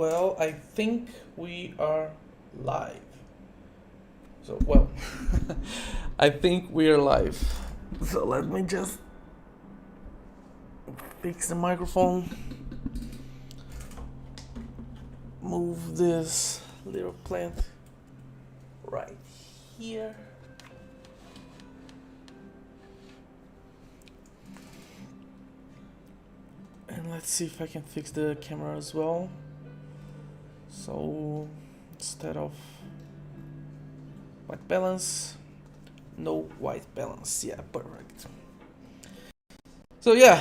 Well, I think we are live. So, well, I think we are live. So let me just fix the microphone. Move this little plant right here. And let's see if I can fix the camera as well. So instead of white balance, no white balance. Yeah, perfect. So yeah.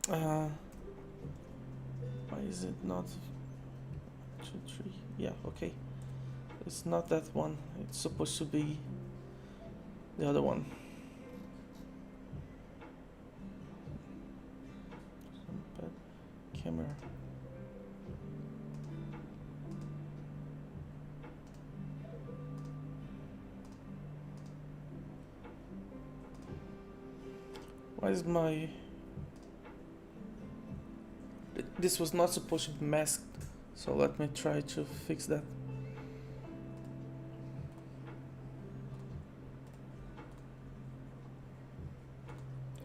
Why is it not 2, 3? Yeah, okay. It's not that one. It's supposed to be the other one. Camera. Why is my... This was not supposed to be masked, so let me try to fix that.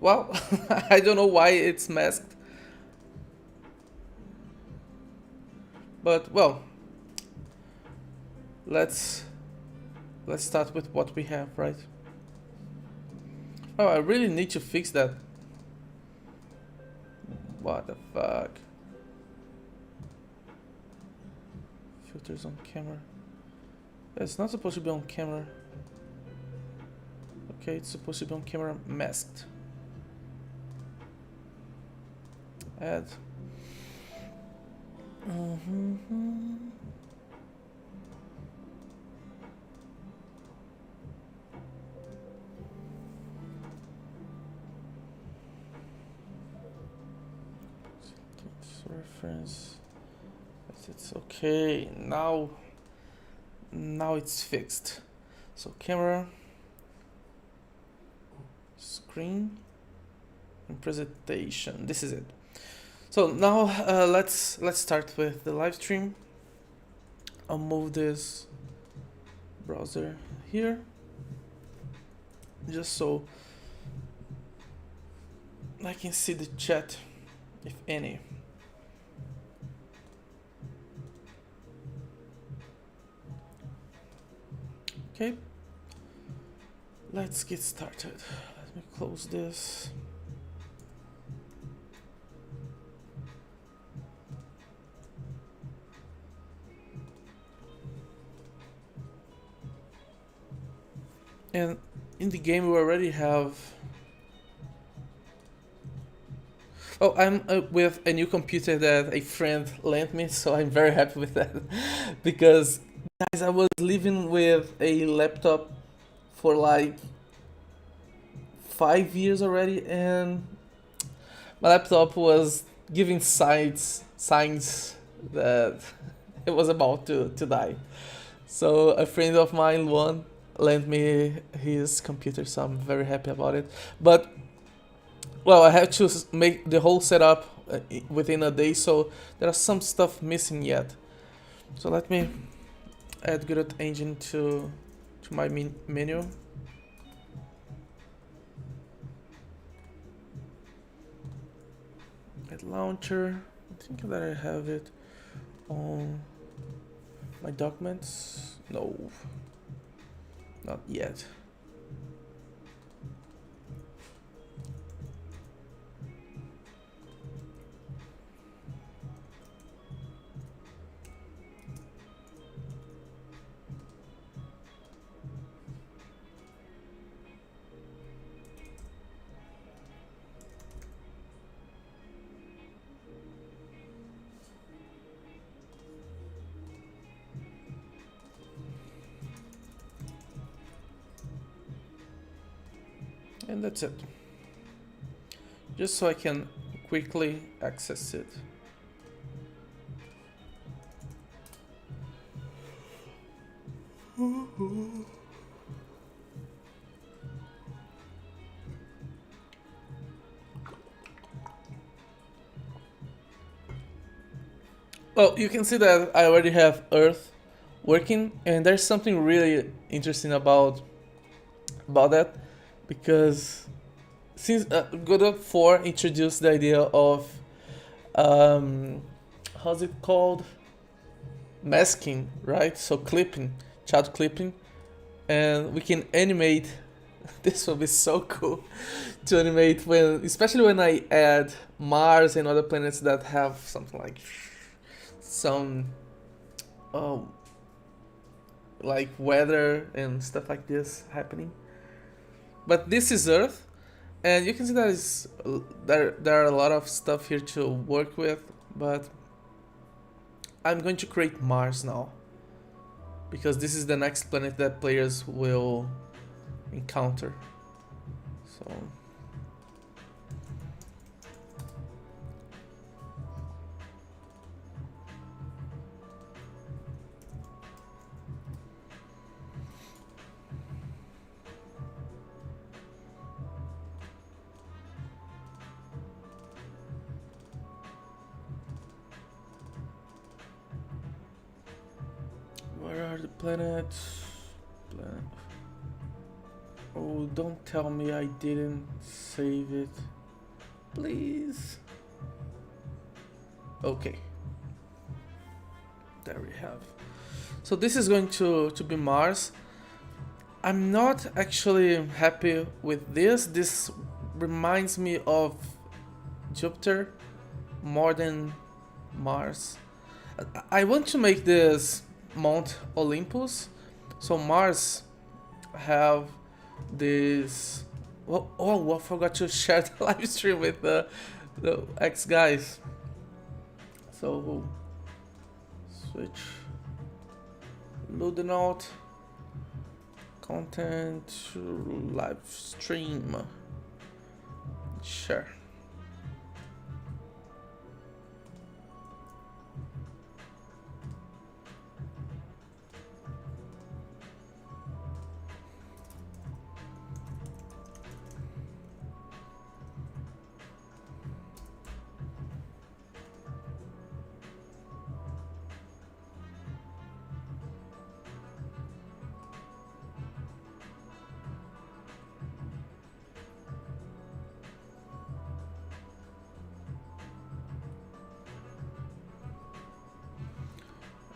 Well, I don't know why it's masked. But, well, let's start with what we have, right? Oh, I really need to fix that. What the fuck? Filters on camera. It's not supposed to be on camera. Okay, it's supposed to be on camera masked. Add. Reference. It's okay. Now it's fixed. So camera, screen, and presentation. This is it. So now let's start with the live stream. I'll move this browser here, just so I can see the chat, if any. Okay, let's get started. Let me close this. And in the game we already have... Oh, I'm with a new computer that a friend lent me, so I'm very happy with that. Because, guys, I was living with a laptop for like 5 years already, and my laptop was giving signs that it was about to die. So a friend of mine lent me his computer, so I'm very happy about it. But, well, I have to make the whole setup within a day, so there are some stuff missing yet. So let me add Godot engine to my menu. Add launcher. I think that I have it on my documents. No, not yet. And that's it. Just so I can quickly access it. Well, you can see that I already have Earth working, and there's something really interesting about that, because since Godot 4 introduced the idea of how's it called, masking, right? So clipping, child clipping, and we can animate. This will be so cool to animate when, especially when I add Mars and other planets that have something like some um, like weather and stuff like this happening. But this is Earth, and you can see that there are a lot of stuff here to work with. But I'm going to create Mars now, because this is the next planet that players will encounter. So where are the planets? Oh, don't tell me I didn't save it. Please. Okay. There we have. So this is going to be Mars. I'm not actually happy with this. This reminds me of Jupiter more than Mars. I want to make this Mount Olympus. So Mars have this. Oh, I forgot to share the live stream with the X guys. So switch Ludenote content to live stream. Share.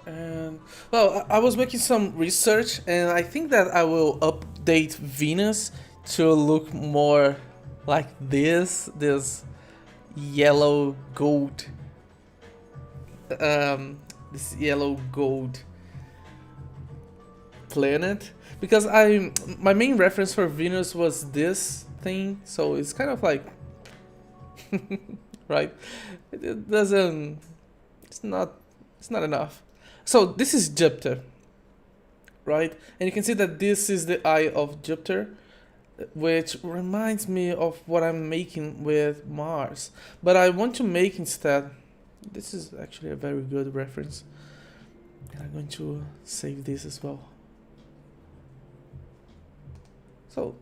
And well, I was making some research, and I think that I will update Venus to look more like this yellow gold, this yellow gold planet, because my main reference for Venus was this thing, so it's kind of like right. It doesn't. It's not. It's not enough. So this is Jupiter, right? And you can see that this is the eye of Jupiter, which reminds me of what I'm making with Mars. But I want to make instead, this is actually a very good reference, and I'm going to save this as well. So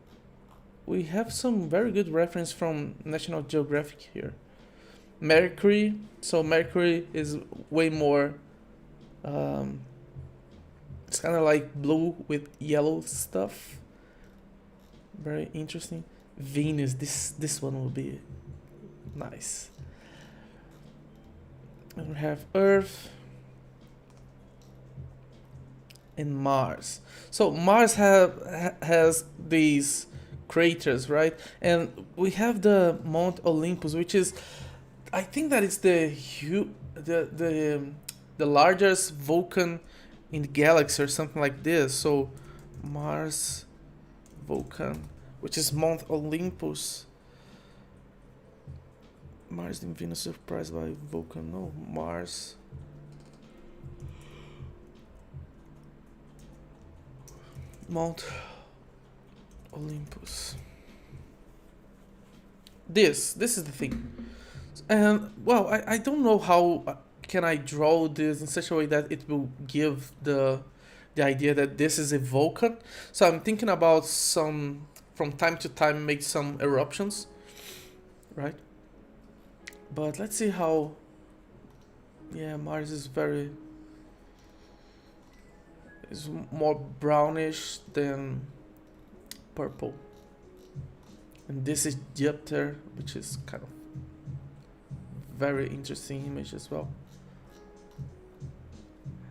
we have some very good reference from National Geographic here. Mercury, so Mercury is way more it's kind of like blue with yellow stuff. Very interesting. Venus, this one will be nice. And we have Earth and Mars. So Mars has these craters, right? And we have the Mount Olympus, which is, I think that it's the largest volcano in the galaxy or something like this. So Mars volcano, which is Mount Olympus. Mars and Venus surprised by volcano. Mars. Mount Olympus. This is the thing. And well, I don't know how can I draw this in such a way that it will give the idea that this is a volcano. So I'm thinking about some, from time to time, make some eruptions, right? But let's see how Yeah, Mars is more brownish than purple. And this is Jupiter, which is kind of very interesting image as well.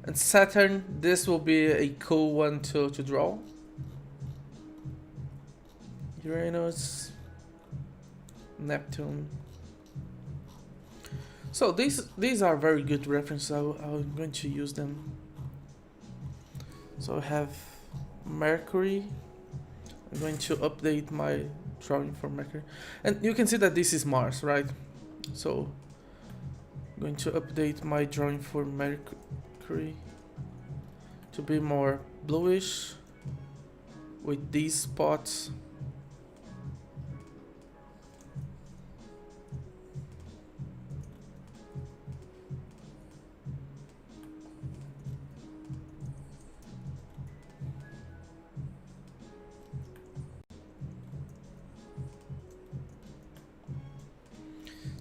And Saturn, this will be a cool one to draw. Uranus, Neptune. So these are very good references. I'm going to use them. So I have Mercury. I'm going to update my drawing for Mercury. And you can see that this is Mars, right? So I'm going to update my drawing for Mercury to be more bluish with these spots.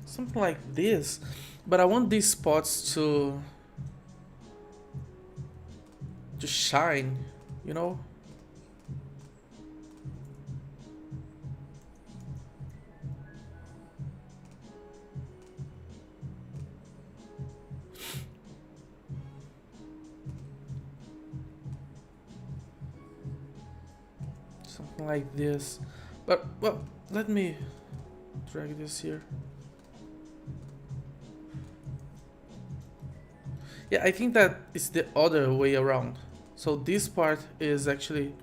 Something like this, but I want these spots to shine, you know? Something like this. But, well, let me drag this here. Yeah, I think that it's the other way around. So this part is actually...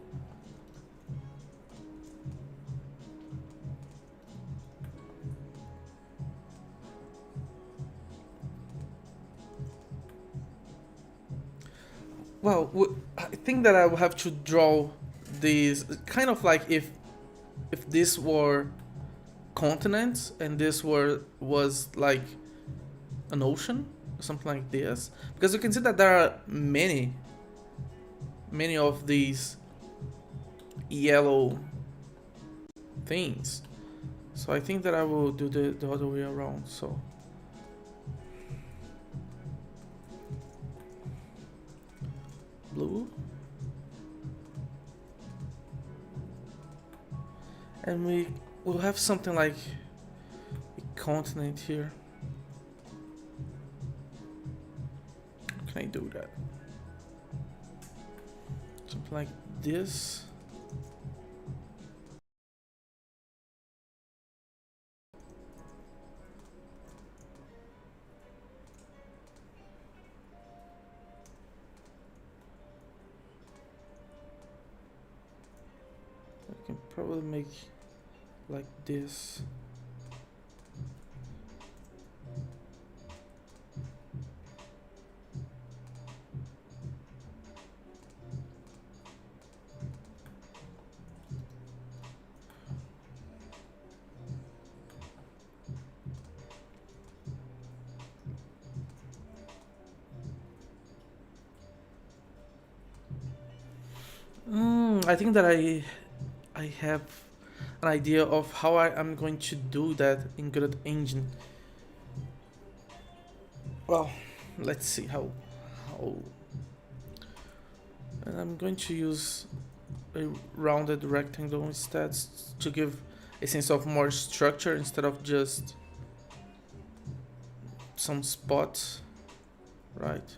Well, I think that I will have to draw these kind of like if this were continents and this was like an ocean, something like this, because you can see that there are many of these yellow things. So I think that I will do the other way around. So blue, and we will have something like a continent here. Can I do that? Something like this. I can probably make like this. I think that I have an idea of how I'm going to do that in Godot engine. Well, let's see how. And I'm going to use a rounded rectangle instead to give a sense of more structure instead of just some spots, right?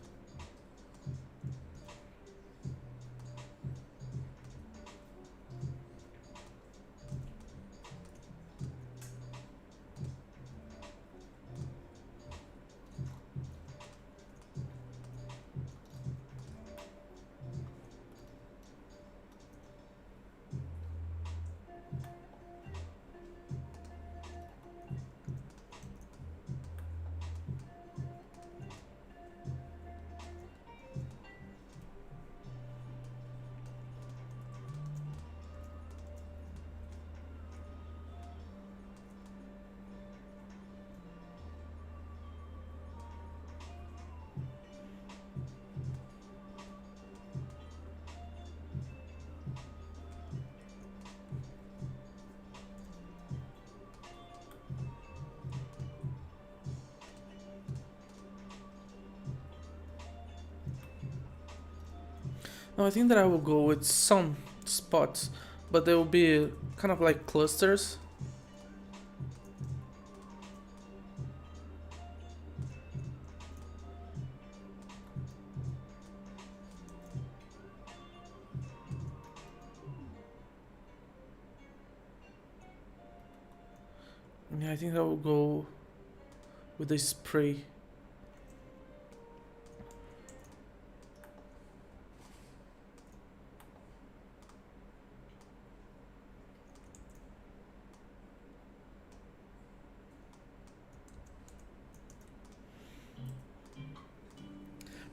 No, I think that I will go with some spots, but they will be kind of like clusters. Yeah, I think I will go with a spray.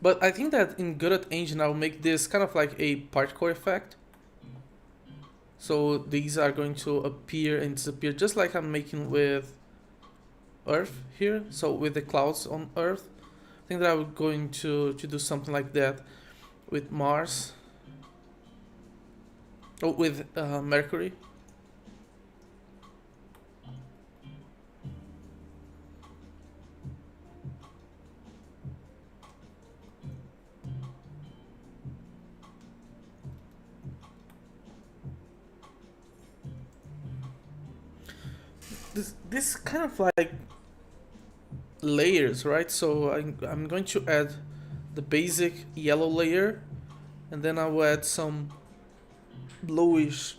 But I think that in Godot engine I'll make this kind of like a particle effect. So these are going to appear and disappear just like I'm making with Earth here. So with the clouds on Earth. I think that I'm going to do something like that with Mars. Oh, with Mercury. This kind of like layers, right? So I'm going to add the basic yellow layer, and then I will add some bluish,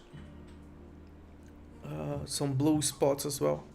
some blue spots as well.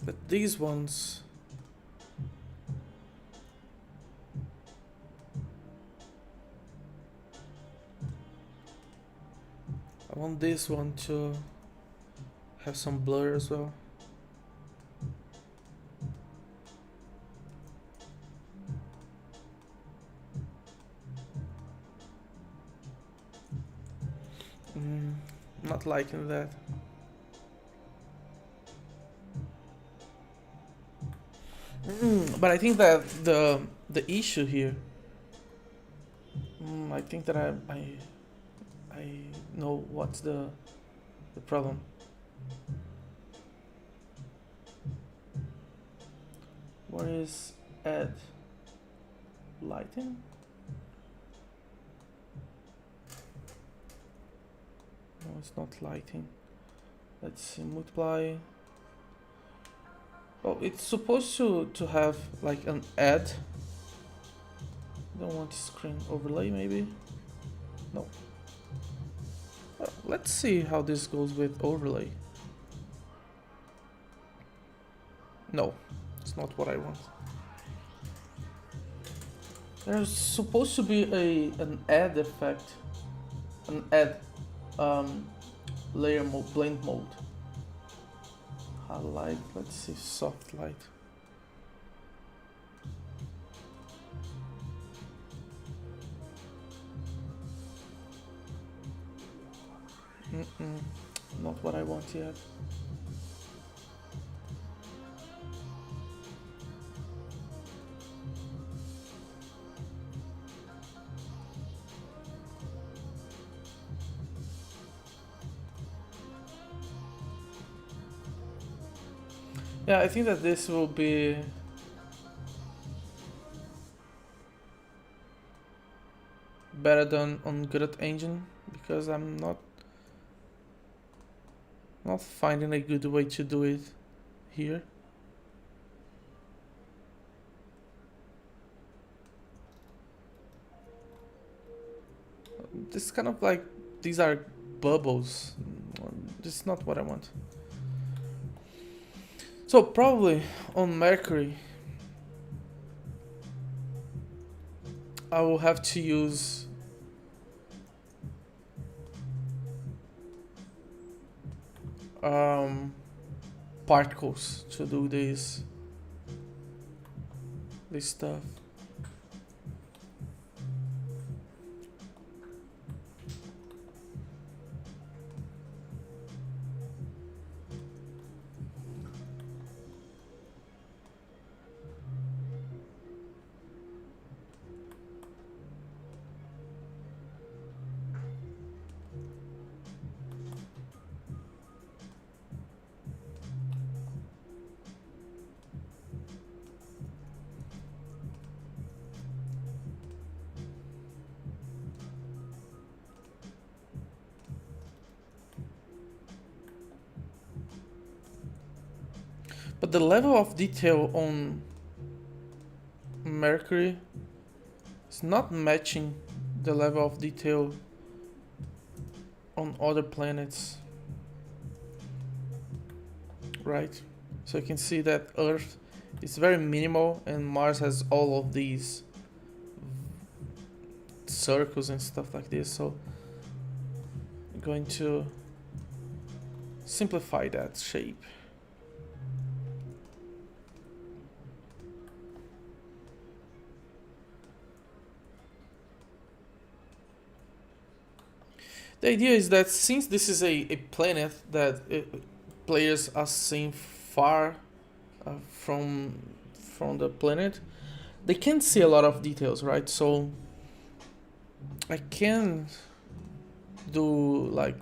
But these ones, I want this one to have some blur as well. Not liking that. But I think that the issue here, I think that I know what's the problem. What is add lighting? No, it's not lighting. Let's see, multiply. Oh, it's supposed to have like an add. Don't want screen overlay maybe? No. Well, let's see how this goes with overlay. No, it's not what I want. There's supposed to be an add effect, an add layer mode, blend mode. Highlight, let's see, soft light. Not what I want yet. Yeah, I think that this will be better than on Godot engine because I'm not finding a good way to do it here. This kind of like, these are bubbles. This is not what I want. So probably on Mercury I will have to use particles to do this stuff. But the level of detail on Mercury is not matching the level of detail on other planets, right? So you can see that Earth is very minimal and Mars has all of these circles and stuff like this. So I'm going to simplify that shape. The idea is that since this is a planet that players are seeing far from the planet, they can't see a lot of details, right? So I can do like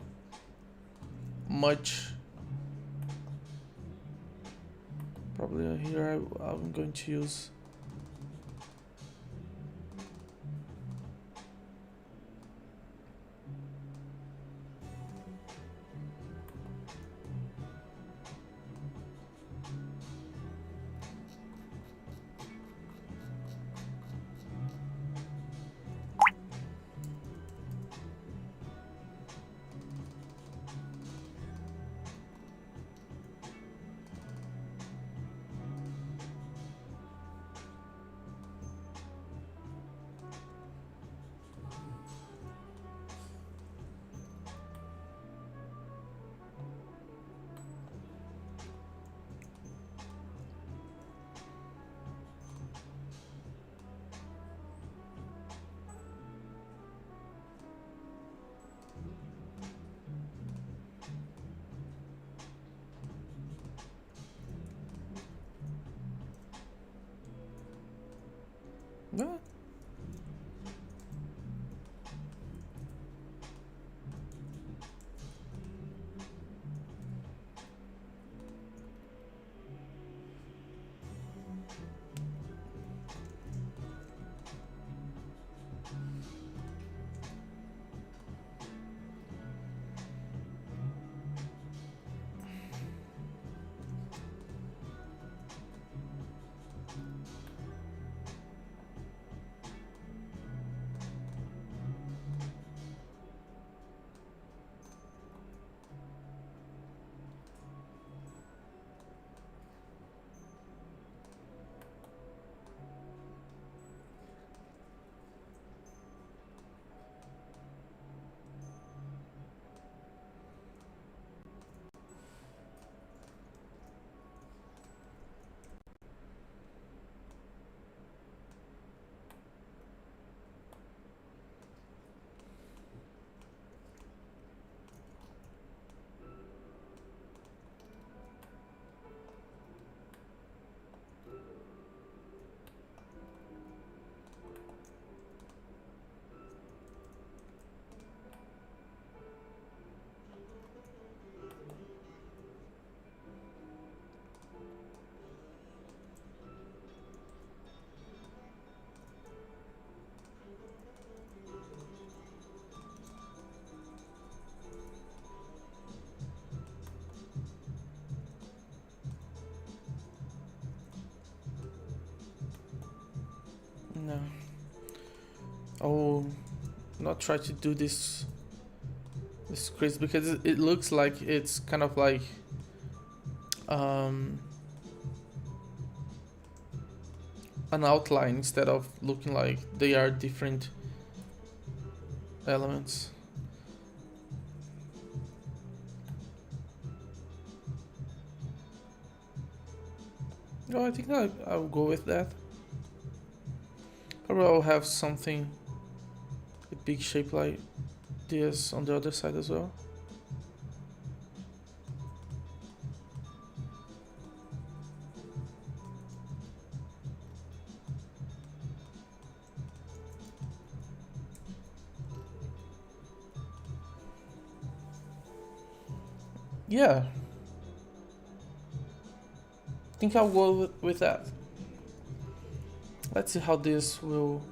much. Probably here I'm going to use no. No. I'll not try to do this crazy because it looks like it's kind of like an outline instead of looking like they are different elements. No, I think I'll go with that. Probably I'll have something a big shape like this on the other side as well. Yeah. I think I'll go with that. Let's see how this will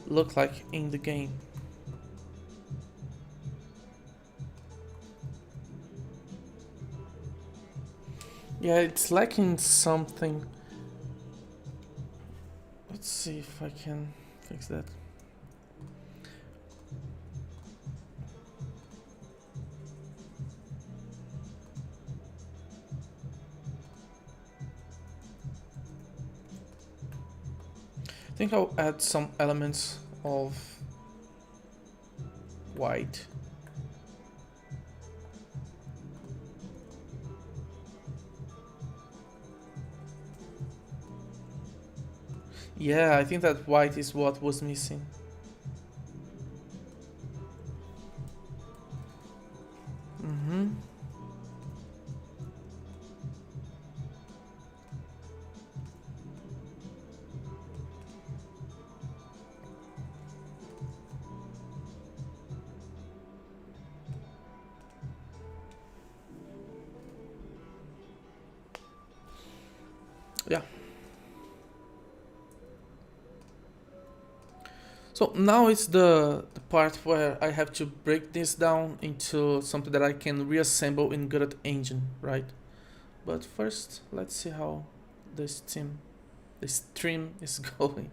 look like in the game. Yeah, it's lacking something. Let's see if I can fix that. I think I'll add some elements of white. Yeah, I think that white is what was missing. Yeah. So now it's the part where I have to break this down into something that I can reassemble in Godot engine, right? But first, let's see how the stream is going.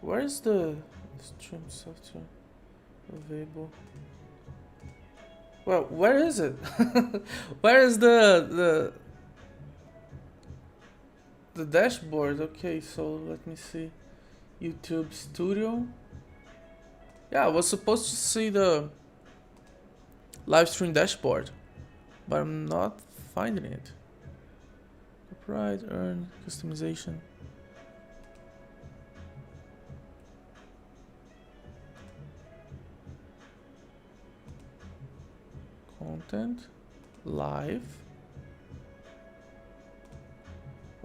Where is the stream software available? Well, where is it? Where is the dashboard? Okay, so let me see. YouTube Studio. Yeah, I was supposed to see the live stream dashboard, but I'm not finding it. Copyright, earn, customization. Content, live.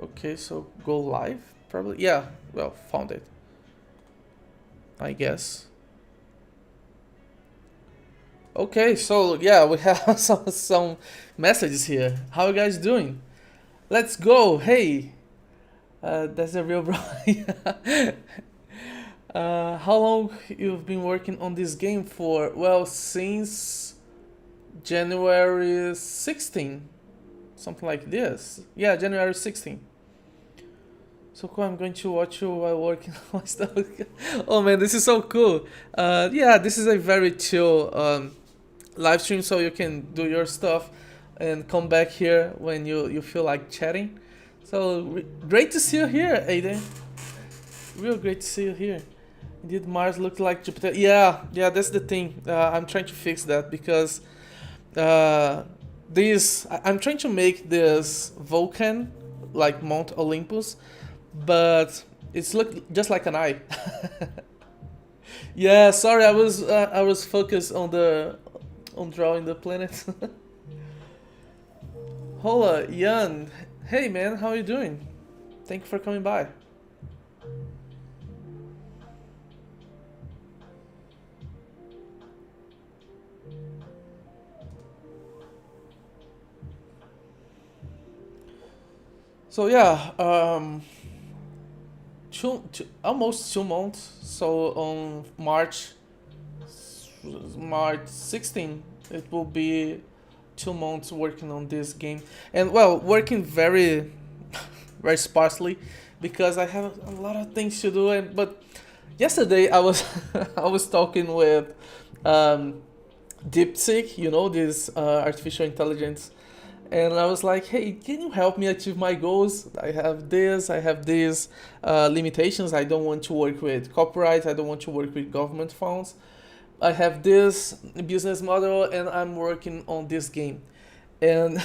Okay, so go live, probably. Yeah, well, found it, I guess. Okay, so yeah, we have some messages here. How you guys doing? Let's go. Hey, that's a real bro. How long you've been working on this game for? Well, since January 16, something like this. Yeah, January 16. So cool, I'm going to watch you while working on my stuff. Oh man, this is so cool. Yeah, this is a very chill live stream, so you can do your stuff and come back here when you feel like chatting. So great to see you here, Aiden. Real great to see you here. Indeed, Mars looked like Jupiter. Yeah, that's the thing. I'm trying to fix that because I'm trying to make this volcano like Mount Olympus, but it's look just like an eye. Yeah, sorry, I was focused on the on drawing the planet. Hola, Jan. Hey man, how are you doing? Thank you for coming by. So yeah, almost 2 months. So on March 16, it will be 2 months working on this game, and well, working very very sparsely because I have a lot of things to do. And but yesterday I was I was talking with um, DeepSeek, you know, this artificial intelligence, and I was like, hey, can you help me achieve my goals? I have these limitations. I don't want to work with copyright. I don't want to work with government funds. I have this business model, and I'm working on this game. And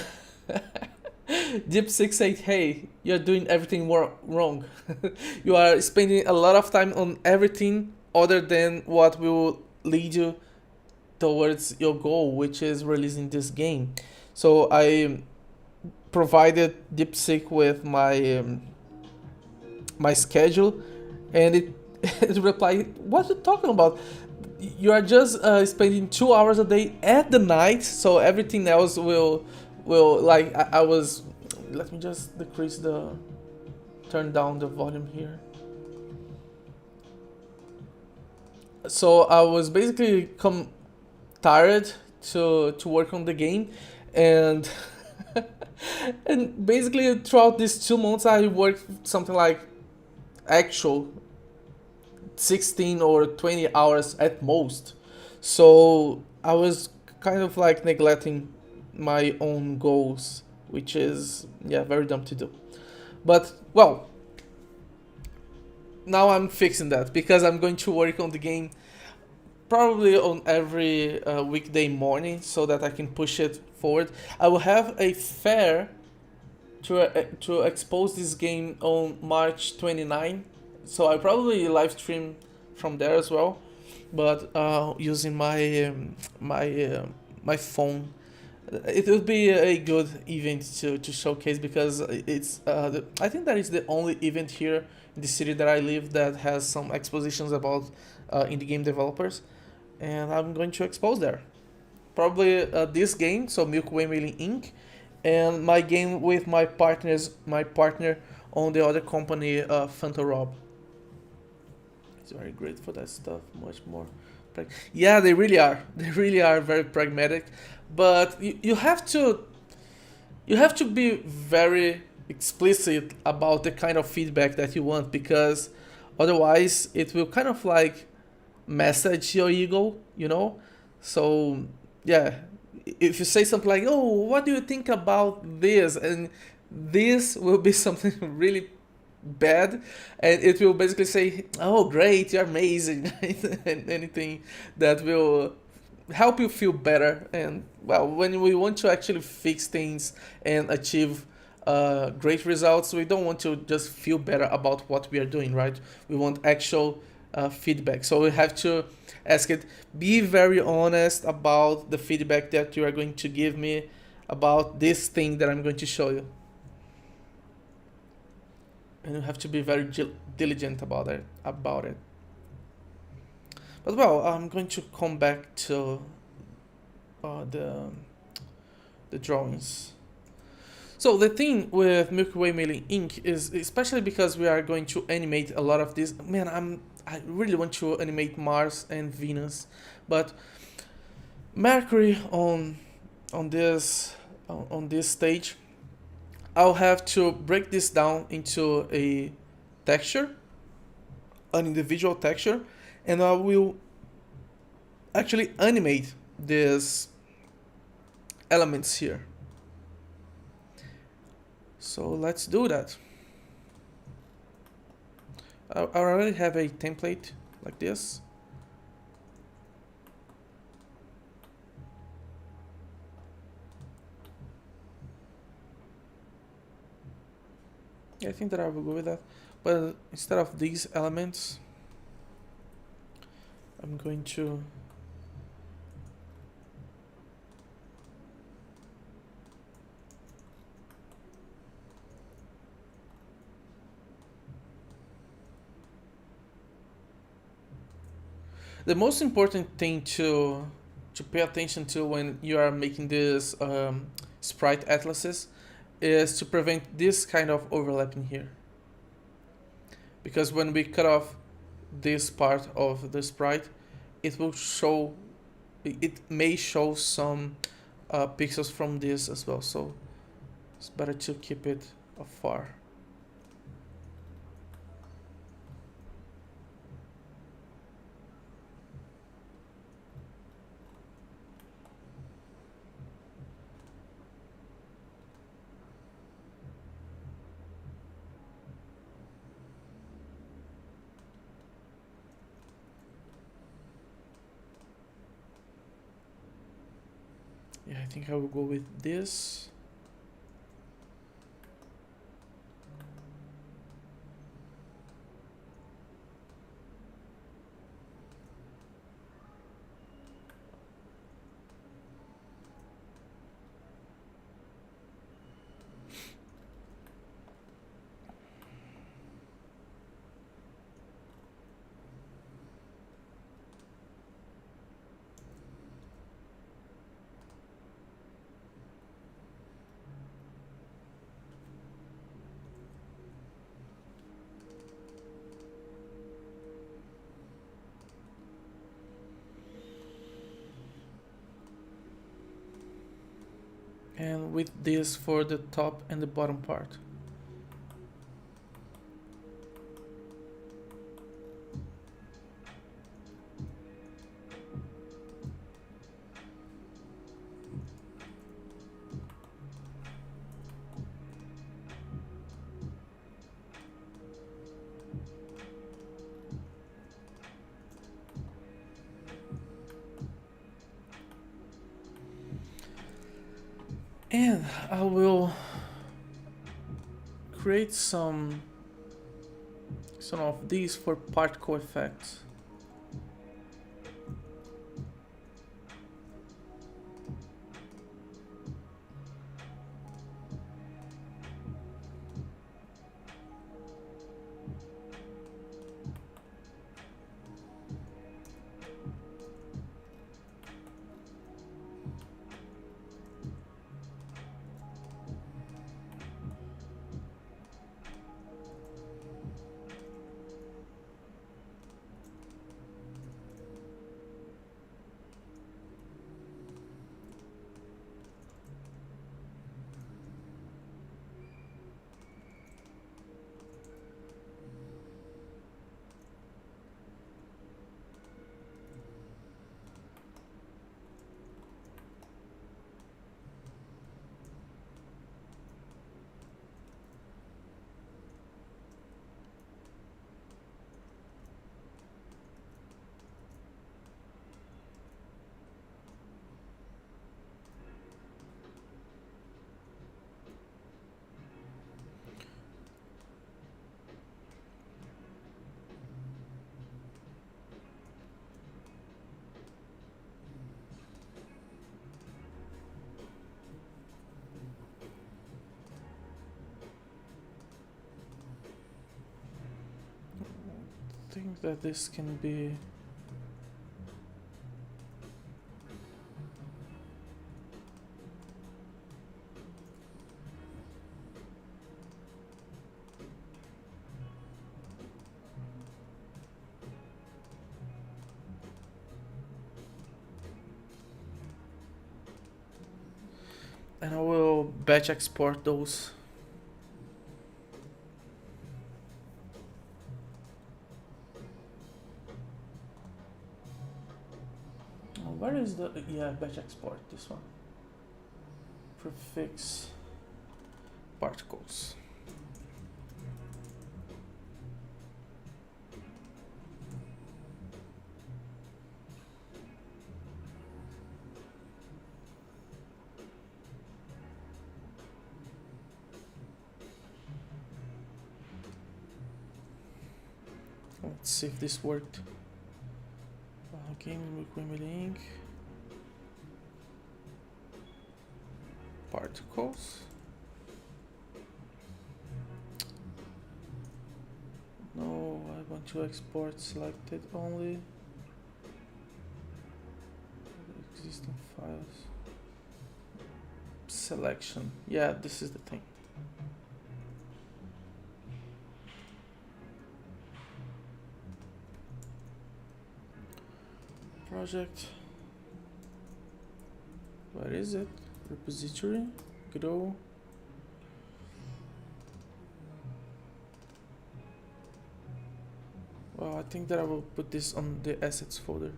DeepSeek said, hey, you're doing everything wrong. You are spending a lot of time on everything other than what will lead you towards your goal, which is releasing this game. So I provided DeepSeek with my schedule, and it it replied, "What are you talking about? You are just spending 2 hours a day at the night, so everything else will like I was. Let me just decrease the turn down the volume here. So I was basically tired to work on the game, and and basically throughout these 2 months I worked something like actual 16 or 20 hours at most. So I was kind of like neglecting my own goals, which is, yeah, very dumb to do. But well, now I'm fixing that because I'm going to work on the game probably on every weekday morning so that I can push it forward. I will have a fair to expose this game on March 29, so I probably live stream from there as well, but using my phone. It would be a good event to showcase because I think that is the only event here in the city that I live that has some expositions about indie game developers, and I'm going to expose there. Probably this game, so Milkyway Mailing Inc, and my game with my partner on the other company, Fanta Rob. It's very great for that stuff. Much more. Yeah, they really are. They really are very pragmatic, but you have to be very explicit about the kind of feedback that you want because otherwise it will kind of like message your ego, you know. So yeah, if you say something like, oh, what do you think about this, and this will be something really bad, and it will basically say, oh great, you're amazing, right? And anything that will help you feel better. And well, when we want to actually fix things and achieve great results, we don't want to just feel better about what we are doing, right? We want actual feedback. So we have to ask it, be very honest about the feedback that you are going to give me about this thing that I'm going to show you. And you have to be very diligent about it. But well, I'm going to come back to uh, the the drawings. So the thing with Milkyway Mailing Inc is, especially because we are going to animate a lot of this. Man, I really want to animate Mars and Venus, but Mercury on this stage, I'll have to break this down into a texture, an individual texture, and I will actually animate these elements here. So let's do that. I already have a template like this. Yeah, I think that I will go with that. But instead of these elements, I'm going to the most important thing to pay attention to when you are making these sprite atlases is to prevent this kind of overlapping here, because when we cut off this part of the sprite, it will show, it may show some pixels from this as well, so it's better to keep it afar. Yeah, I think I will go with this. And with this for the top and the bottom part. And I will create some of these for particle effects. I think that this can be and I will batch export those. Where is the, yeah, batch export, this one. Prefix particles. Let's see if this worked. Okay, Milkyway Mailing Inc. Particles. No, I want to export selected only. Existing files. Selection. Yeah, this is the thing. Project. Where is it? Repository. Godot. Well, I think that I will put this on the assets folder.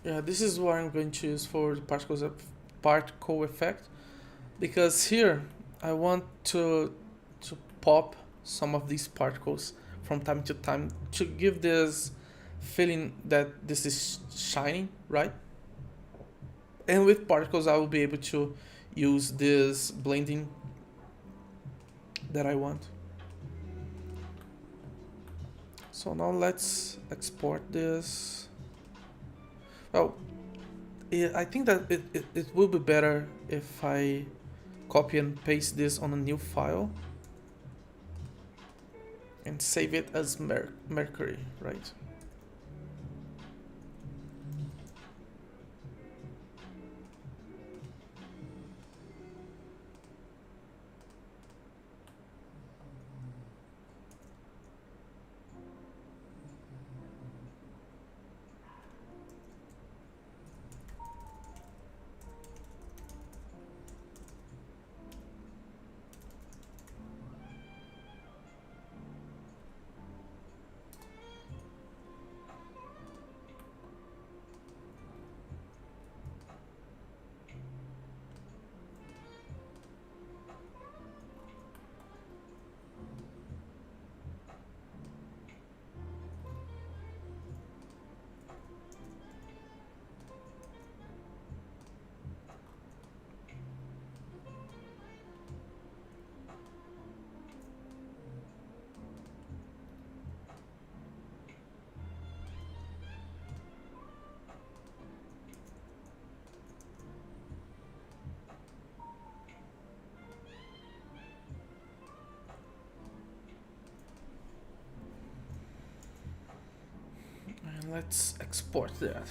Yeah, this is what I'm going to use for the particle effect, because here I want to pop some of these particles from time to time to give this feeling that this is shining, right? And with particles I will be able to use this blending that I want. So now let's export this. Well, I think that it will be better if I copy and paste this on a new file and save it as Mercury, right? And let's export that.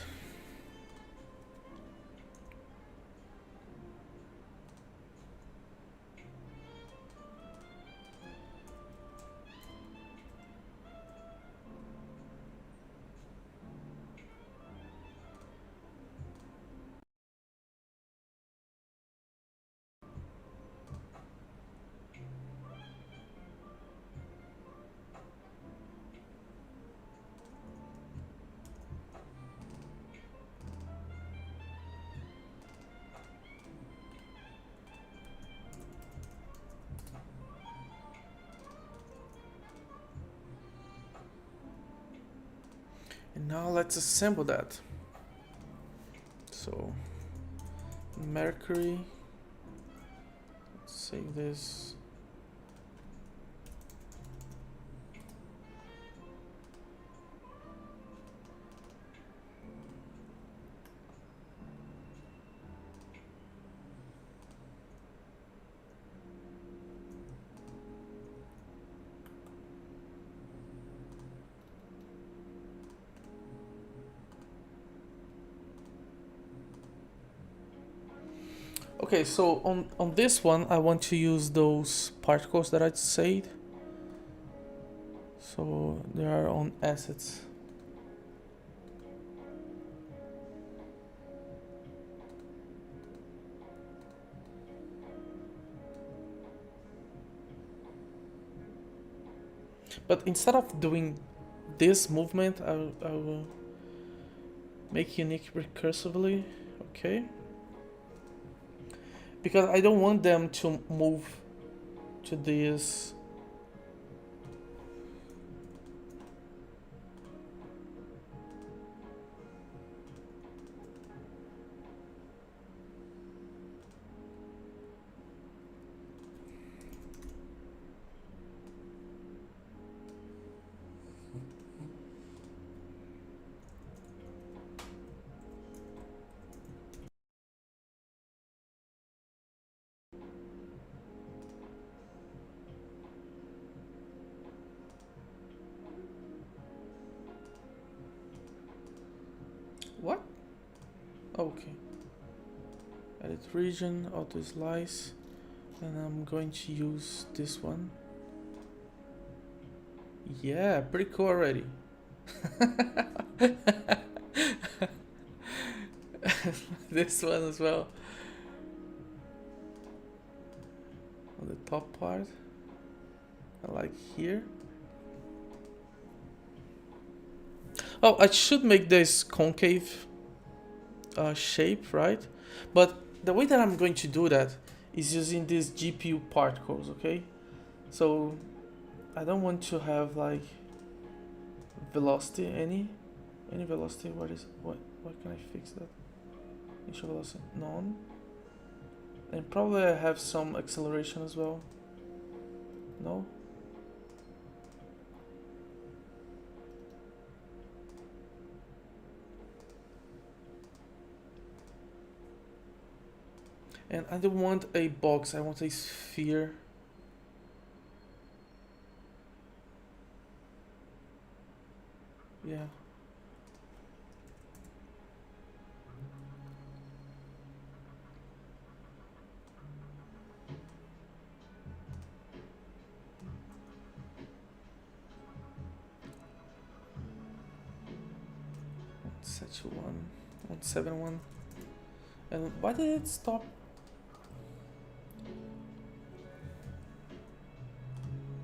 And now let's assemble that. So Mercury, let's save this. Okay, so on this one, I want to use those particles that I said. So they are on assets. But instead of doing this movement, I will make unique recursively, okay? Because I don't want them to move to this. What? Okay. Edit region, auto slice, and I'm going to use this one. Yeah, pretty cool already. This one as well. On the top part, I like here. Oh, I should make this concave shape, right? But the way that I'm going to do that is using these GPU particles, okay? So I don't want to have like velocity, any velocity. What can I fix that? Initial velocity, none. And probably I have some acceleration as well. No? And I don't want a box, I want a sphere. Yeah. Such a 171. And why did it stop?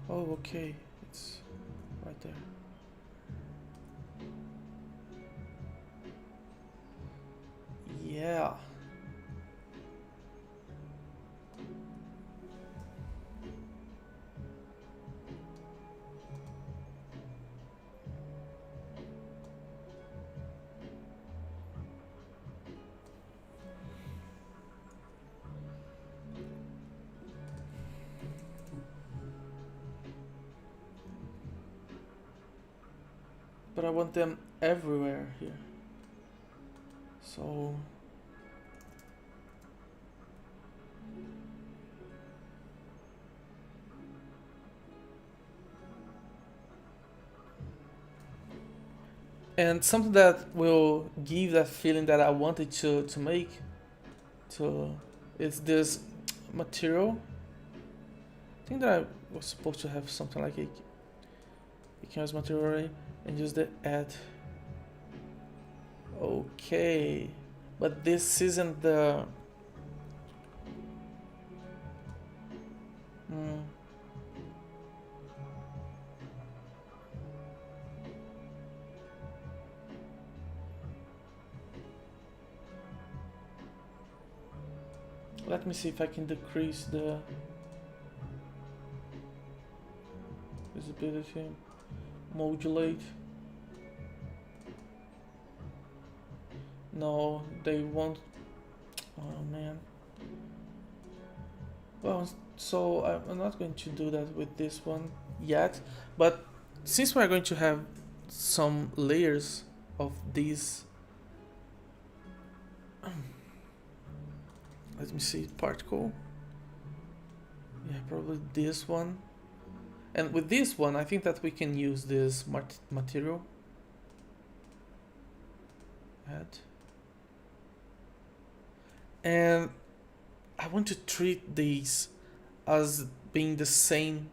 Oh, okay, it's right there. Yeah. But I want them everywhere here. So and something that will give that feeling that I wanted to make is this material. I think that I was supposed to have something like a canvas material array and use the add. Okay, but this isn't the let me see if I can decrease the visibility, modulate. No, they won't. Oh man. Well, so I'm not going to do that with this one yet, but since we're going to have some layers of these, let me see, particle. Yeah, probably this one. And with this one, I think that we can use this material. Add. And I want to treat these as being the same.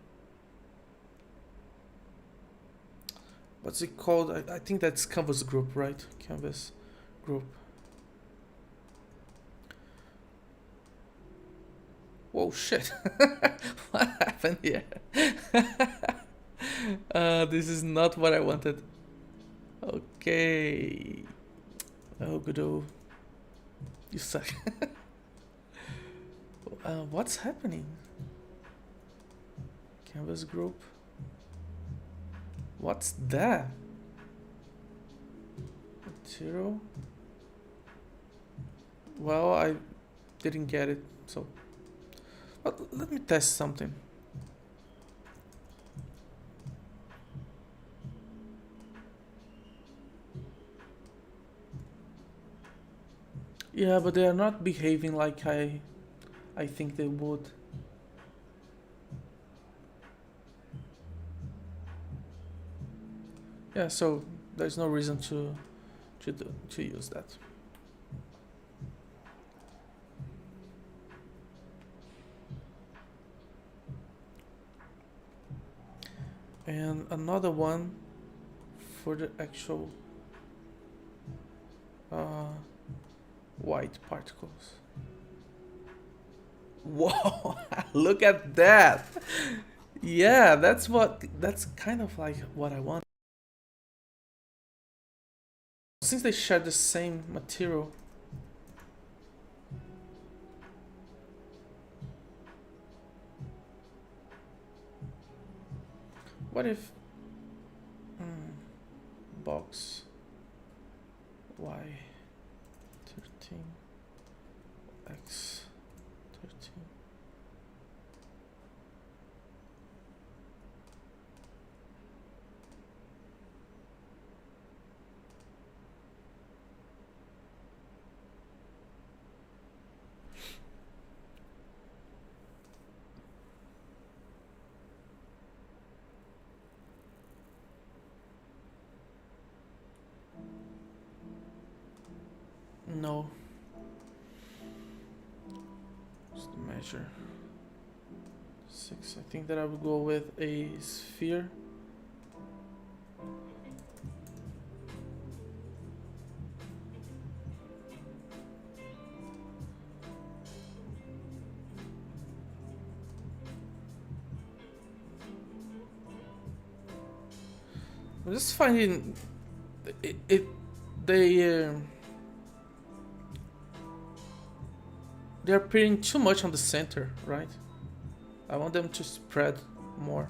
What's it called? I think that's canvas group, right? Canvas group. Whoa, shit. What happened here? This is not what I wanted. Okay. Oh, Godot. You suck. What's happening? Canvas group. What's that? Material. Well, I didn't get it, so. But let me test something. Yeah, but they are not behaving like I think they would. Yeah, so there's no reason to use that. And another one for the actual white particles. Whoa, look at that. Yeah, that's kind of like what I want. Since they share the same material. What if box y 13 x 13? No. What's the measure? 6. I think that I would go with a sphere. I'm just finding they're appearing too much on the center, right? I want them to spread more.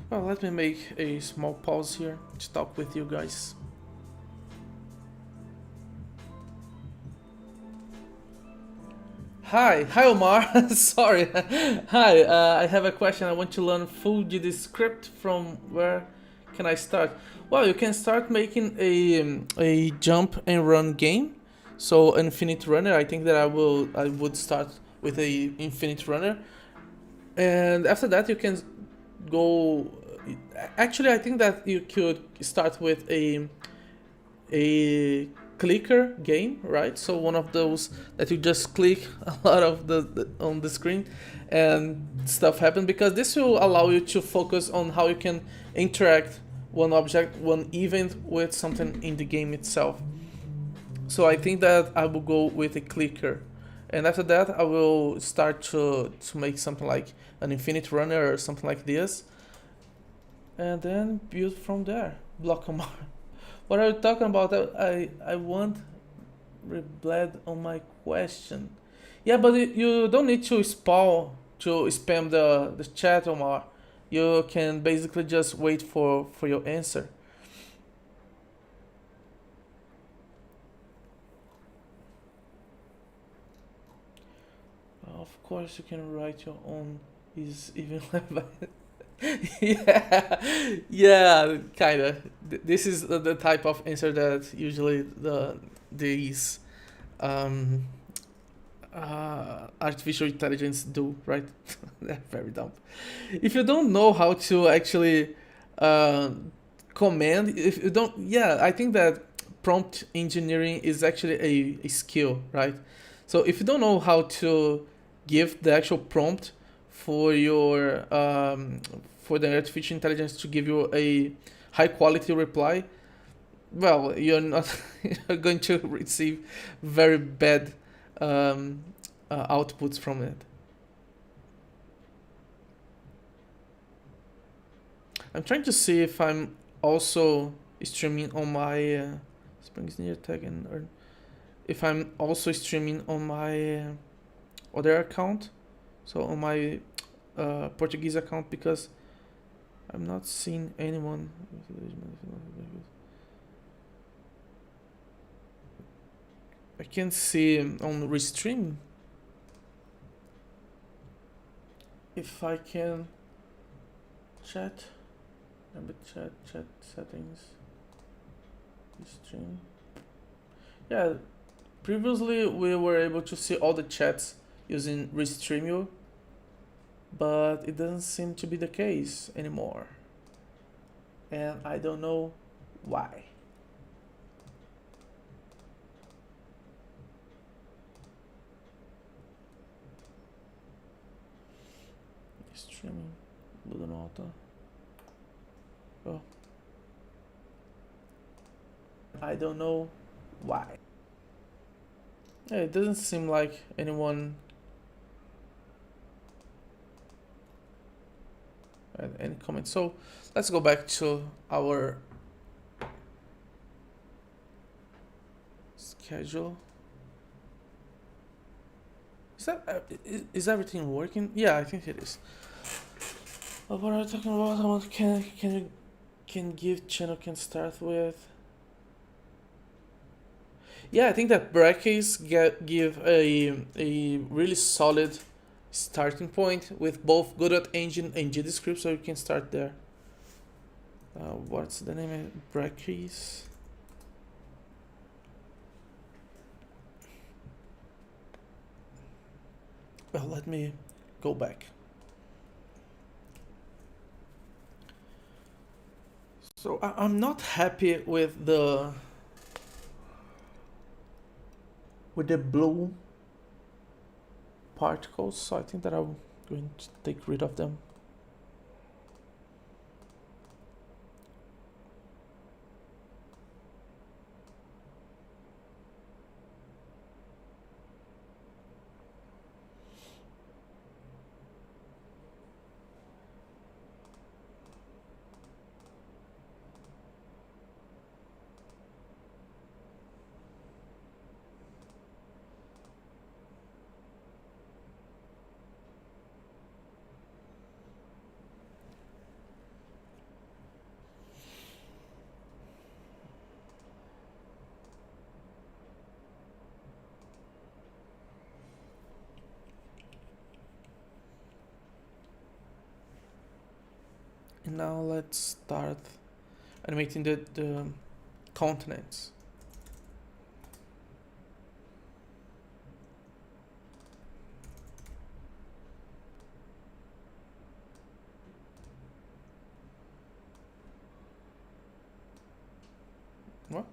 Well, let me make a small pause here to talk with you guys. Hi Omar. Sorry. Hi, I have a question. I want to learn full GD script. From where can I start? Well, you can start making a jump and run game. So infinite runner. I think that I would start with a infinite runner, and after that you can go. Actually, I think that you could start with a clicker game, right? So one of those that you just click a lot of the on the screen and stuff happen, because this will allow you to focus on how you can interact one object, one event with something in the game itself. So I think that I will go with a clicker, and after that I will start to make something like an infinite runner or something like this, and then build from there. Block command. What are you talking about? I want rebled on my question. Yeah, but you don't need to spam the chat, Omar. You can basically just wait for your answer. Of course, you can write your own. Is even yeah, yeah, kind of. This is the type of answer that usually these um, artificial intelligence do, right? They're very dumb. If you don't know how to actually uh, command, if you don't, yeah, I think that prompt engineering is actually a skill, right? So if you don't know how to give the actual prompt for your for the artificial intelligence to give you a high quality reply, well, you're not you're going to receive very bad um, outputs from it. I'm trying to see if I'm also streaming on my Springs near tag and or if I'm also streaming on my other account, so on my Portuguese account because I'm not seeing anyone. I can see on restream if I can chat. Number chat settings. Restream. Yeah, previously we were able to see all the chats using Restream, but it doesn't seem to be the case anymore. And I don't know why. Streaming. Ludonauta. Oh. I don't know why. Yeah, it doesn't seem like anyone had any comments. So let's go back to our schedule. Is everything working? Yeah, I think it is. What are we talking about? How much can give channel can start with? Yeah, I think that brackets give a really solid starting point with both Godot engine and GDScript, so you can start there. What's the name of brackets? Well, let me go back. So I'm not happy with the blue particles, so I think that I'm going to take rid of them. And now let's start animating the continents. What?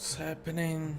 What's happening?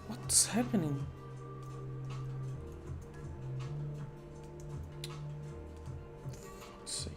What's happening? Fuck's sake.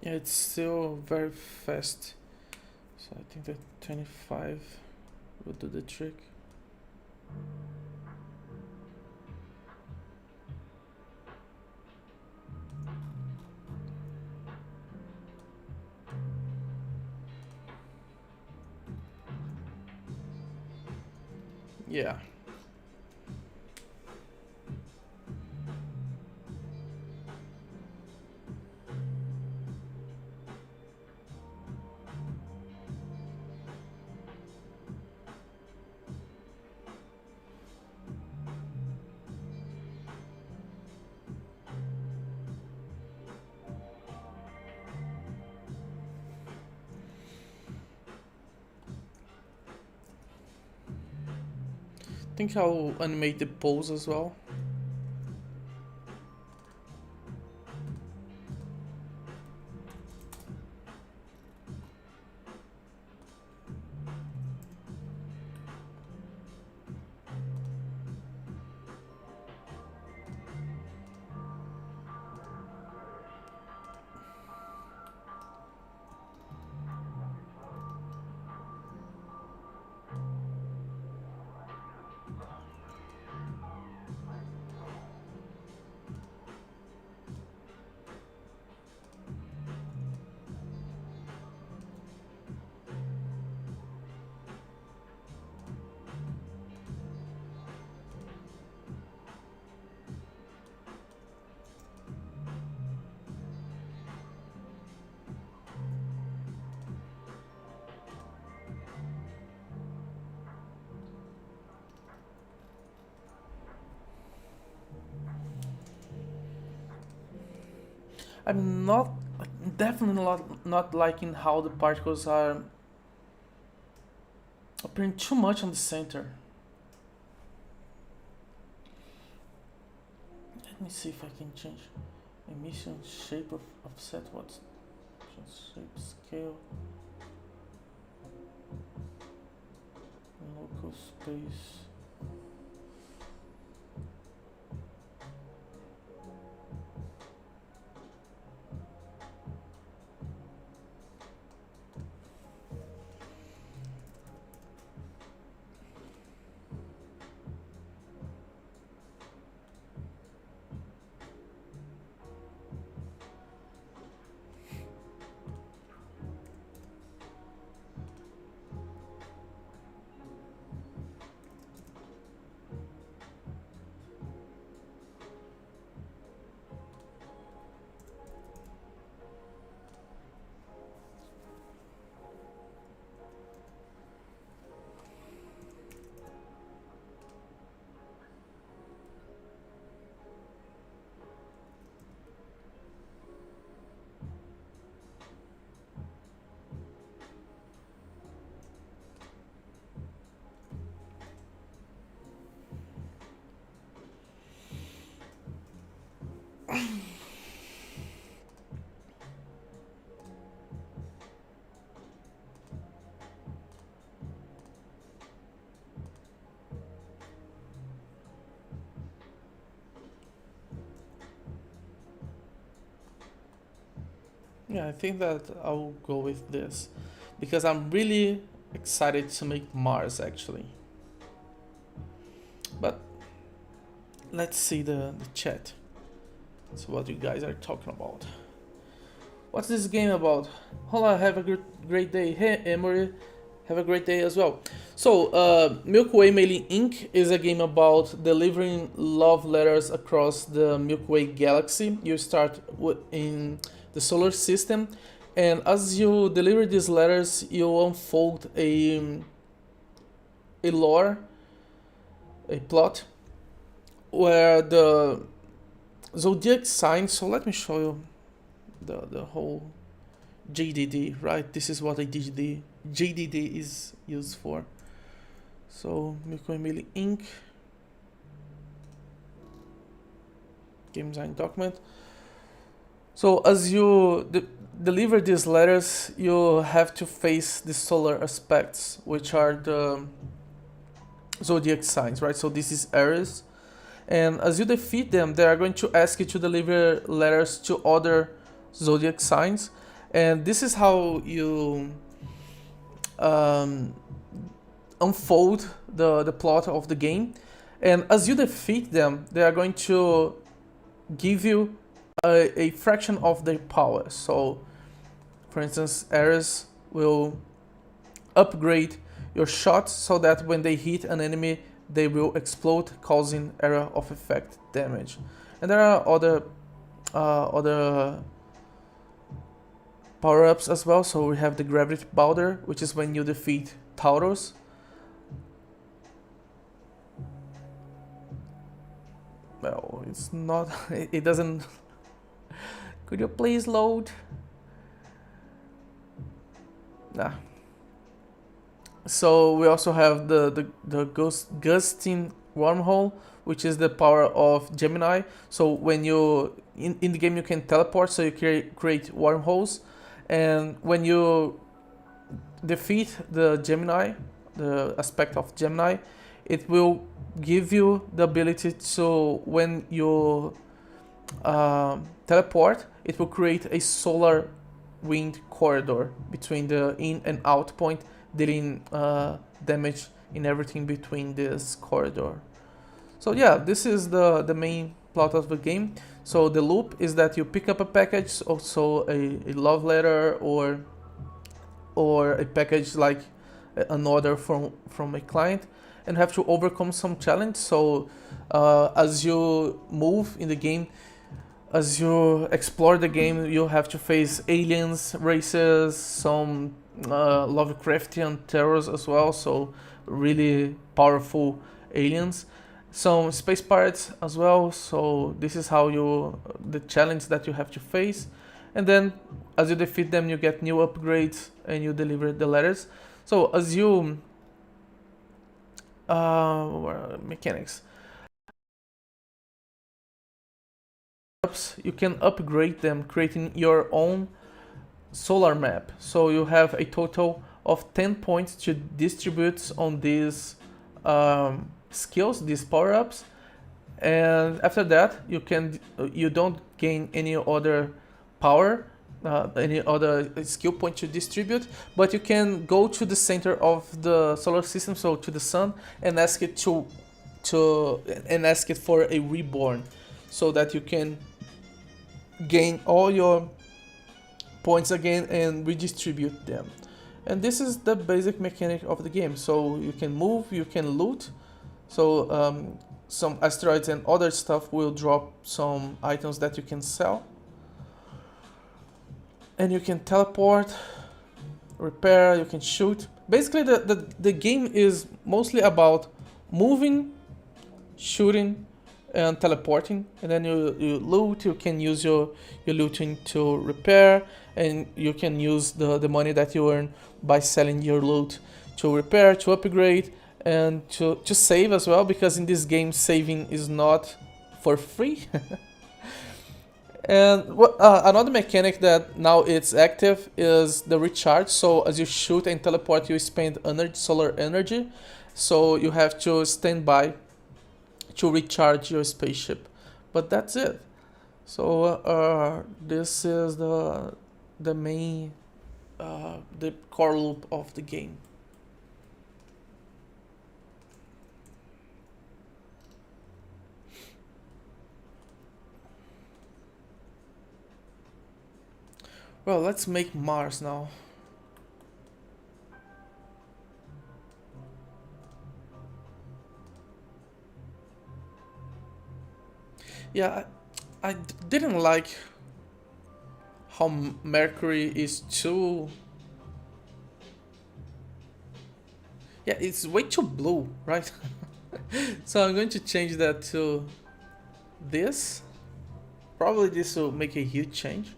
Yeah, it's still very fast. So I think that 25 will do the trick. Yeah. I think I'll animate the pose as well. I'm not definitely not liking how the particles are appearing too much on the center. Let me see if I can change emission shape of offset. What's shape scale? Local space. Yeah, I think that I'll go with this because I'm really excited to make Mars actually. But let's see the chat. That's what you guys are talking about. What's this game about? Hola, have a great day. Hey, Emory, have a great day as well. So, Milkyway Mailing Inc. is a game about delivering love letters across the Milky Way galaxy. You start in the solar system, and as you deliver these letters, you unfold a lore, a plot, where the zodiac signs. So let me show you the whole JDD, right? This is what a JDD is used for. So Milkyway Mailing Inc. Game design document. So as you deliver these letters, you have to face the solar aspects, which are the zodiac signs, right? So this is Aries, and as you defeat them, they are going to ask you to deliver letters to other zodiac signs, and this is how you unfold the plot of the game. And as you defeat them, they are going to give you a fraction of their power. So, for instance, Ares will upgrade your shots so that when they hit an enemy, they will explode, causing area of effect damage. And there are other power-ups as well. So we have the Gravity Powder, which is when you defeat Tauros. Well, it's not. It doesn't. Could you please load? Nah. So we also have the Gustin Wormhole, which is the power of Gemini. So when you in the game you can teleport, so you create wormholes, and when you defeat the Gemini, the aspect of Gemini, it will give you the ability to, when you teleport, it will create a solar wind corridor between the in and out point, dealing damage in everything between this corridor. So yeah, this is the main plot of the game. So the loop is that you pick up a package, also a love letter or a package like an order from a client, and have to overcome some challenge. So as you move in the game, as you explore the game, you have to face aliens, races, some Lovecraftian terrors as well, so really powerful aliens, some space pirates as well. So this is how the challenge that you have to face, and then as you defeat them, you get new upgrades and you deliver the letters. So as you mechanics, you can upgrade them, creating your own solar map. So you have a total of 10 points to distribute on these skills, these power-ups, and after that you don't gain any other power, any other skill point to distribute, but you can go to the center of the solar system, so to the sun, and ask it ask it for a reborn, so that you can gain all your points again and redistribute them. And this is the basic mechanic of the game. So you can move, you can loot. So some asteroids and other stuff will drop some items that you can sell, and you can teleport, repair, you can shoot. Basically the game is mostly about moving, shooting, and teleporting. And then you loot, you can use your looting to repair, and you can use the money that you earn by selling your loot to repair, to upgrade, and to save as well, because in this game saving is not for free. And another mechanic that now it's active is the recharge. So as you shoot and teleport, you spend solar energy, so you have to stand by to recharge your spaceship. But that's it. So this is the the main, the core loop of the game. Well, let's make Mars now. Yeah, I didn't like how Mercury is too... Yeah, it's way too blue, right? So I'm going to change that to this. Probably this will make a huge change.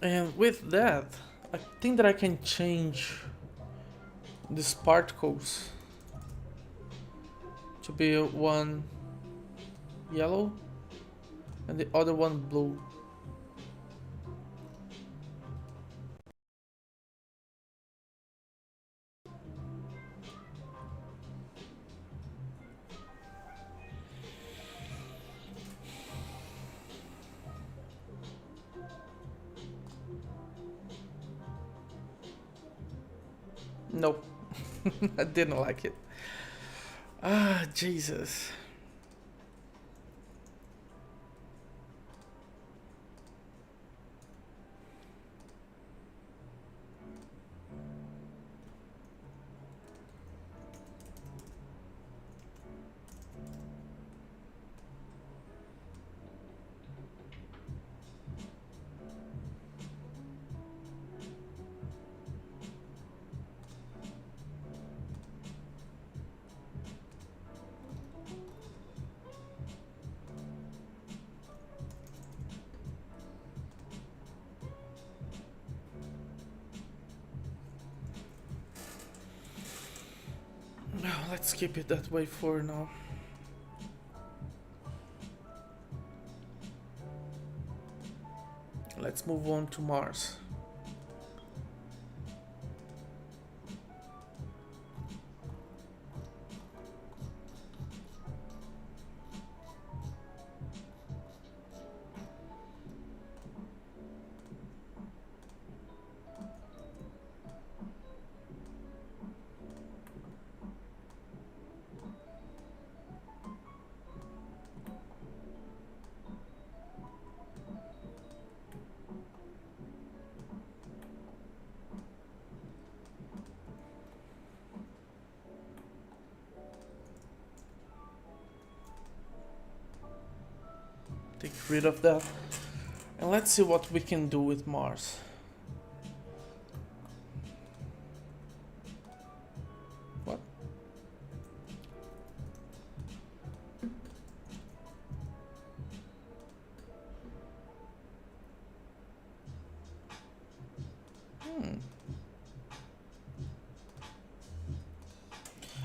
And with that, I think that I can change these particles to be one yellow and the other one blue. Nope. I didn't like it. Ah, Jesus. No, let's keep it that way for now. Let's move on to Mars. Take rid of that. And let's see what we can do with Mars. What?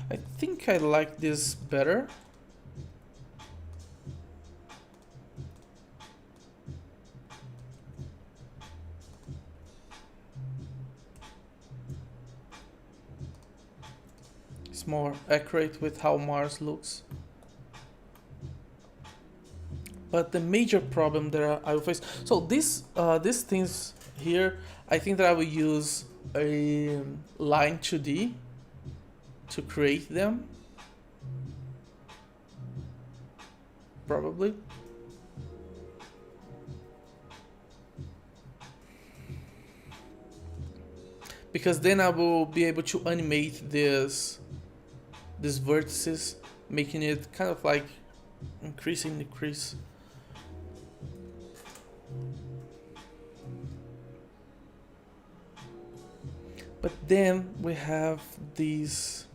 I think I like this better. It's more accurate with how Mars looks. But the major problem that I will face... So these things here, I think that I will use a line 2D to create them. Probably. Because then I will be able to animate these vertices, making it kind of like increase and decrease. But then we have these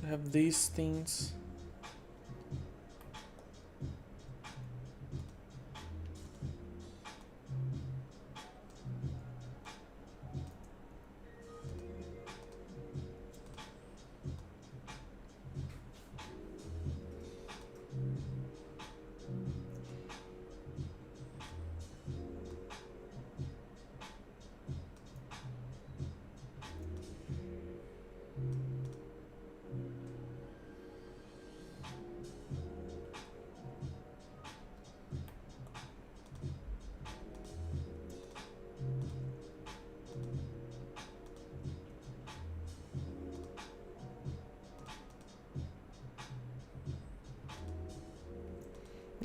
I have these things.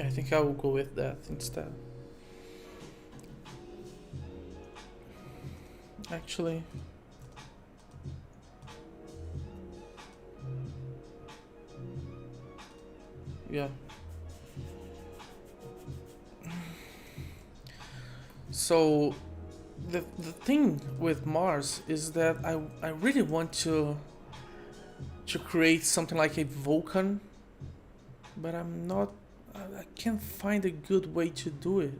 I think I will go with that instead. Actually, yeah. So the thing with Mars is that I really want to create something like a volcano, but I'm not. I can't find a good way to do it.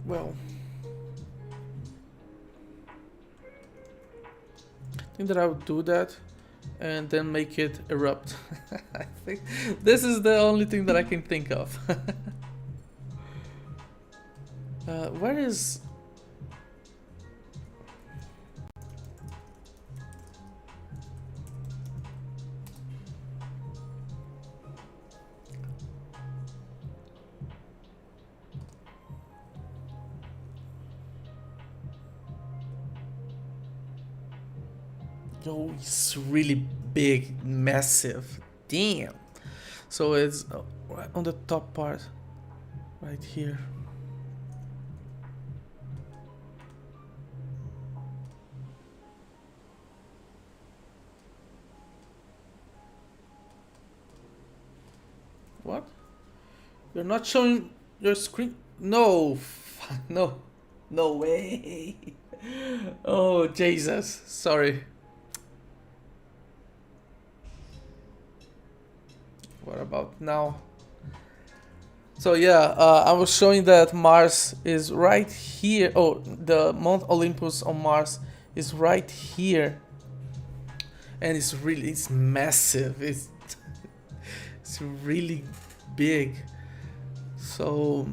Well, I think that I would do that and then make it erupt. I think this is the only thing that I can think of. Where is... Yo, it's really big, massive. Damn. So it's right on the top part, right here. What? You're not showing your screen? No, no, no way. Oh, Jesus. Sorry. What about now? So yeah, I was showing that Mars is right here. Oh, the Mount Olympus on Mars is right here, and it's massive. It's really big. So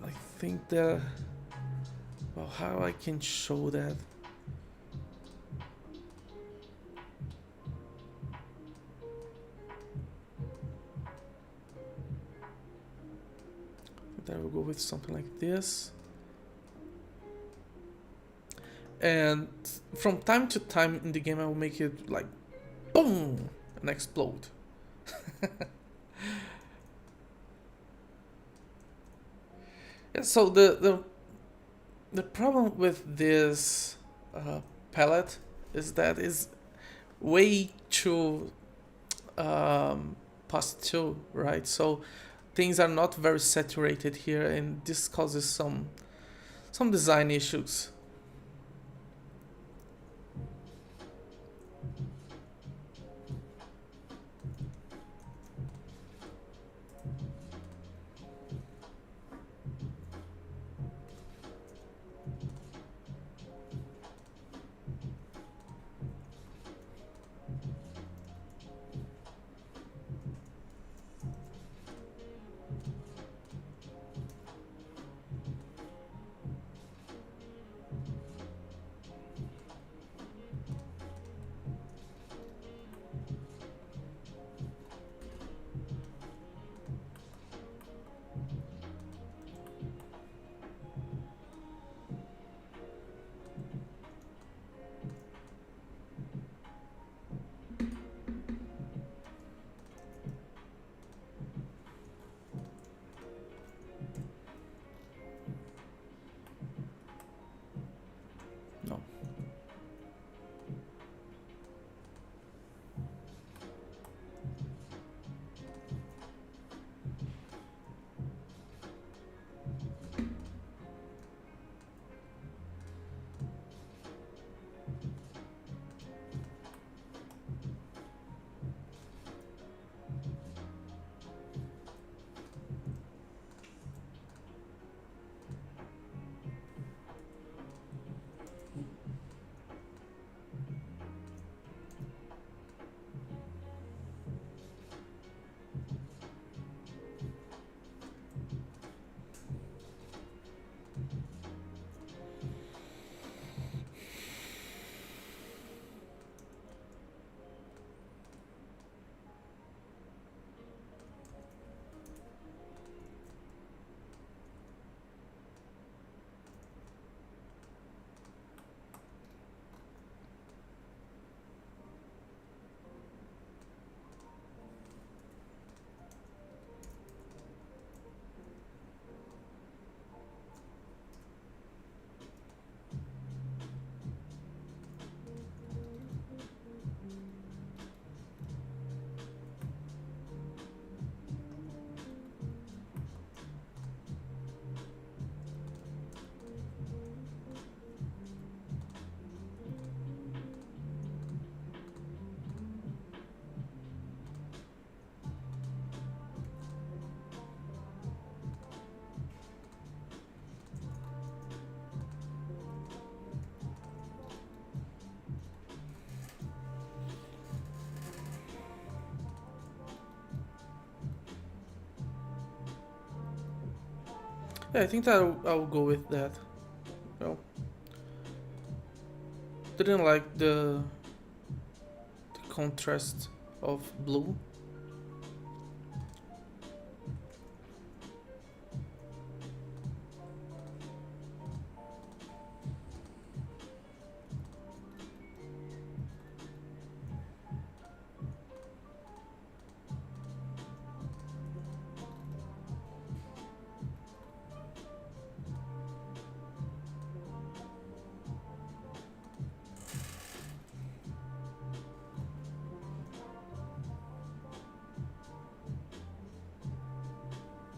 I think that, well, how I can show that? I will go with something like this. And from time to time in the game, I will make it like boom and explode. Yeah, so the problem with this palette is that it's way too pastel, right? So things are not very saturated here, and this causes some design issues. Yeah, I think that I'll go with that. Well, didn't like the contrast of blue.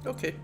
Okay.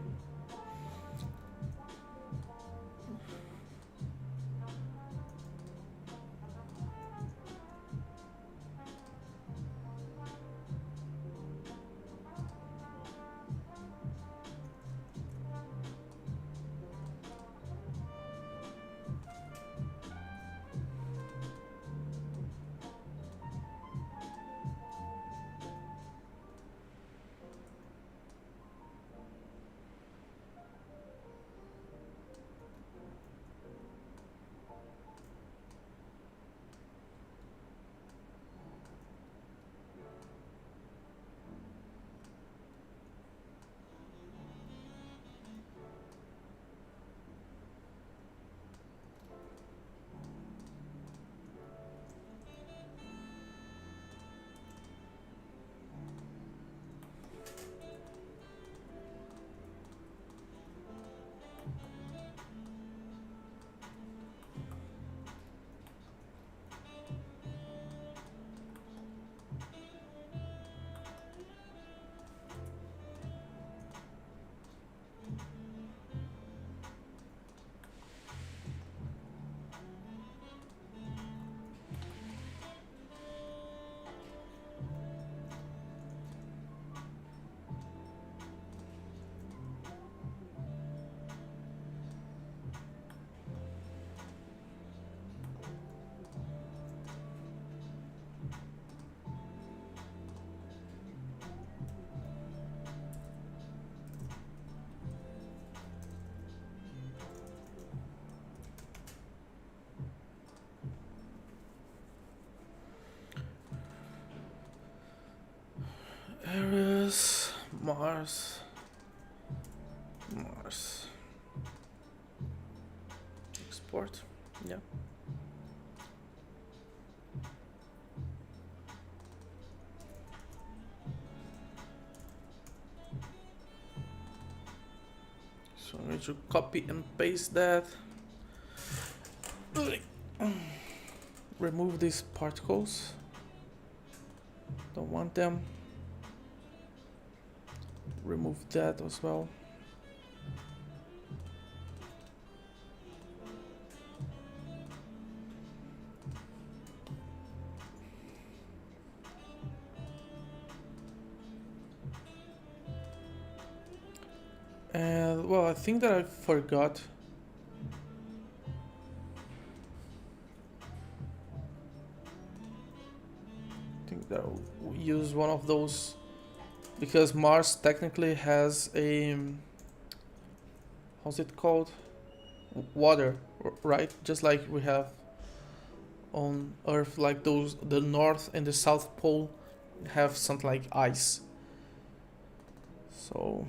Aries, Mars, Mars. Export. Yeah. So I'm going to copy and paste that. Remove these particles. Don't want them. Remove that as well. And well, I think that I forgot. I think that I'll use one of those because Mars technically has a how's it called? Water, right? Just like we have on Earth, like those the North and the South Pole have something like ice. So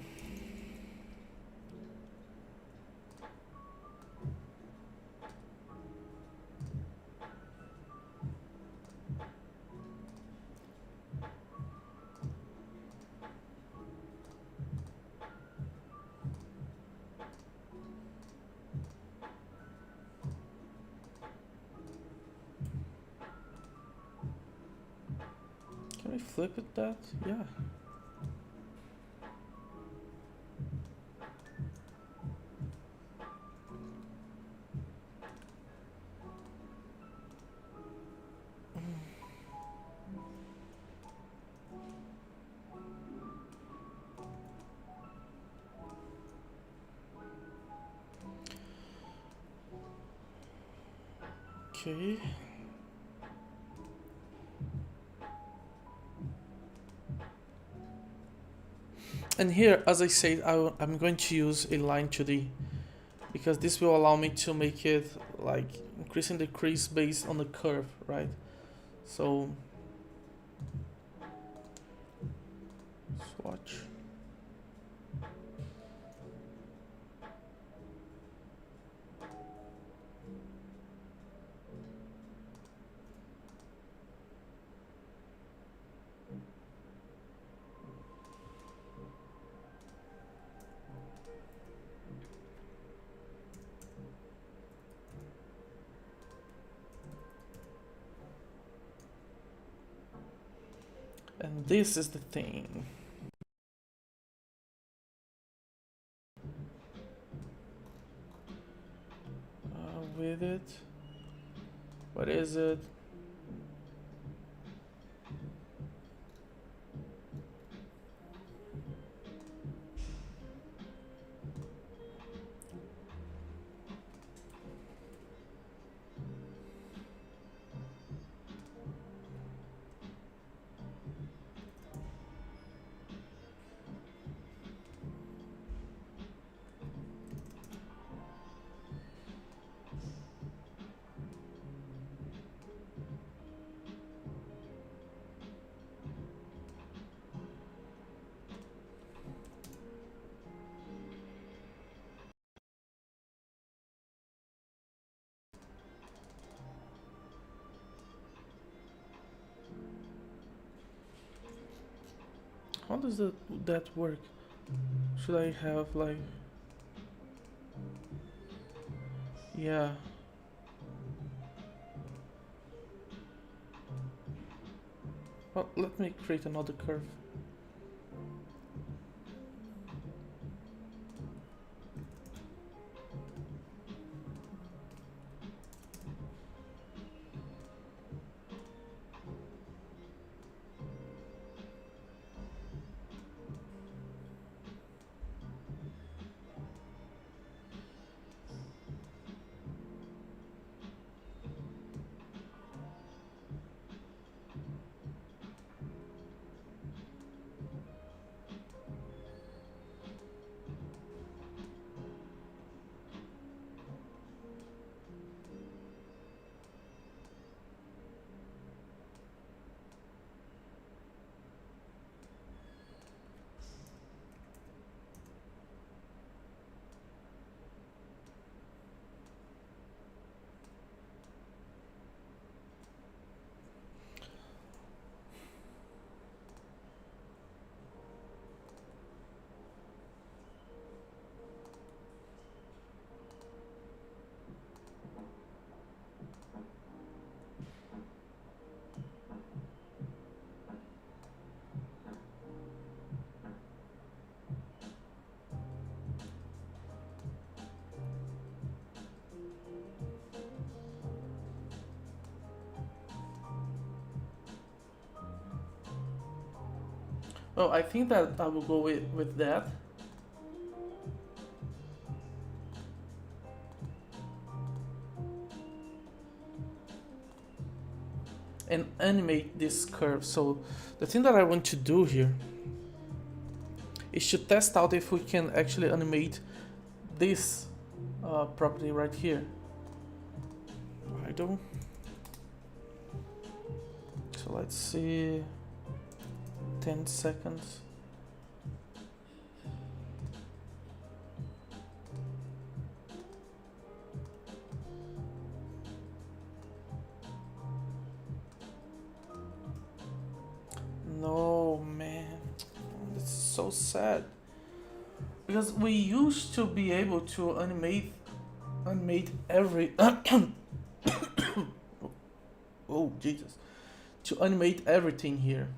can I flip it that? Yeah. Okay. And here, as I said, I'm going to use a line to the because this will allow me to make it like increase and decrease based on the curve, right? So swatch. And this is the thing. With it, what is it? How does that work? Should I have like... Yeah. Well, let me create another curve. Oh, I think that I will go with that. And animate this curve. So the thing that I want to do here is to test out if we can actually animate this property right here. I don't. So let's see. 10 seconds. No, man. It's so sad. Because we used to be able to animate every oh Jesus, to animate everything here.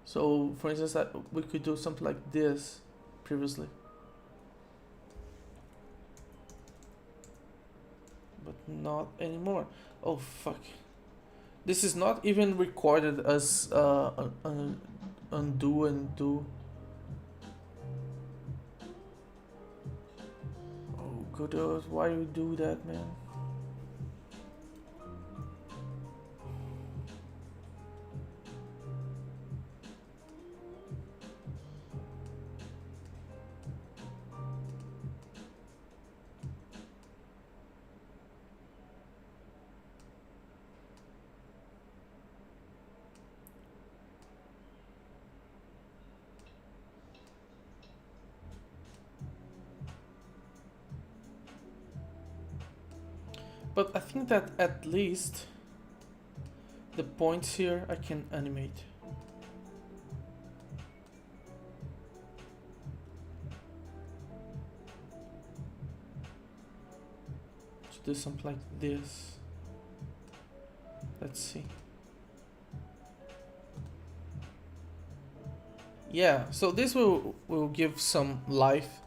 So for instance, we could do something like this previously, but not anymore. Oh fuck, this is not even recorded as undo and do. Oh Godot, why you do that, man? But I think that at least the points here I can animate. To do something like this. Let's see. Yeah, so this will give some life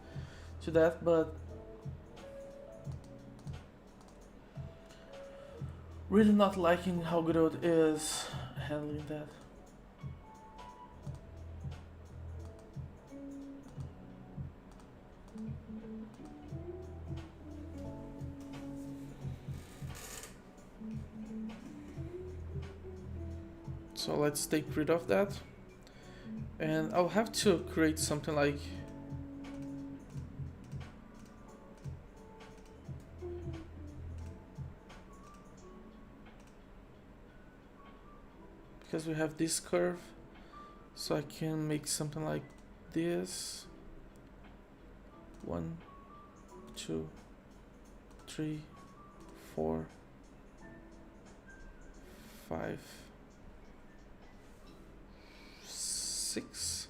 to that, but really not liking how Godot is handling that. So let's take rid of that. And I'll have to create something like because we have this curve, so I can make something like this. 1, 2, 3, 4, 5, 6.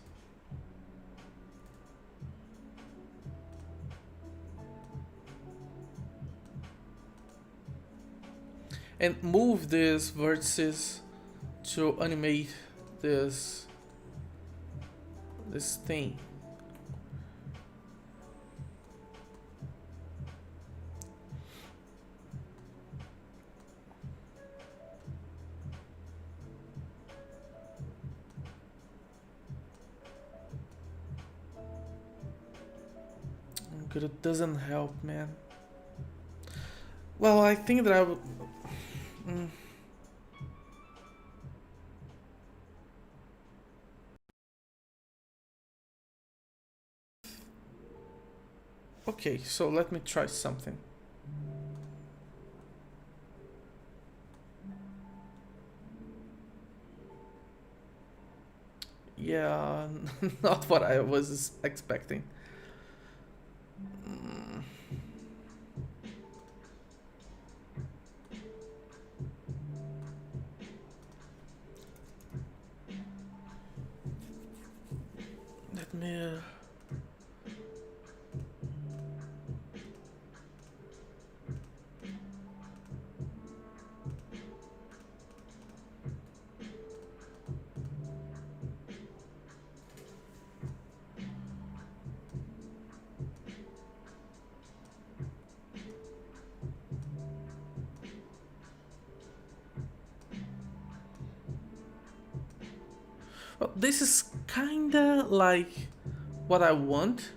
And move these vertices to animate this thing. But it doesn't help, man. Well, I think that I would. Okay, so let me try something. Yeah, not what I was expecting. Let me. Well, this is kinda like what I want,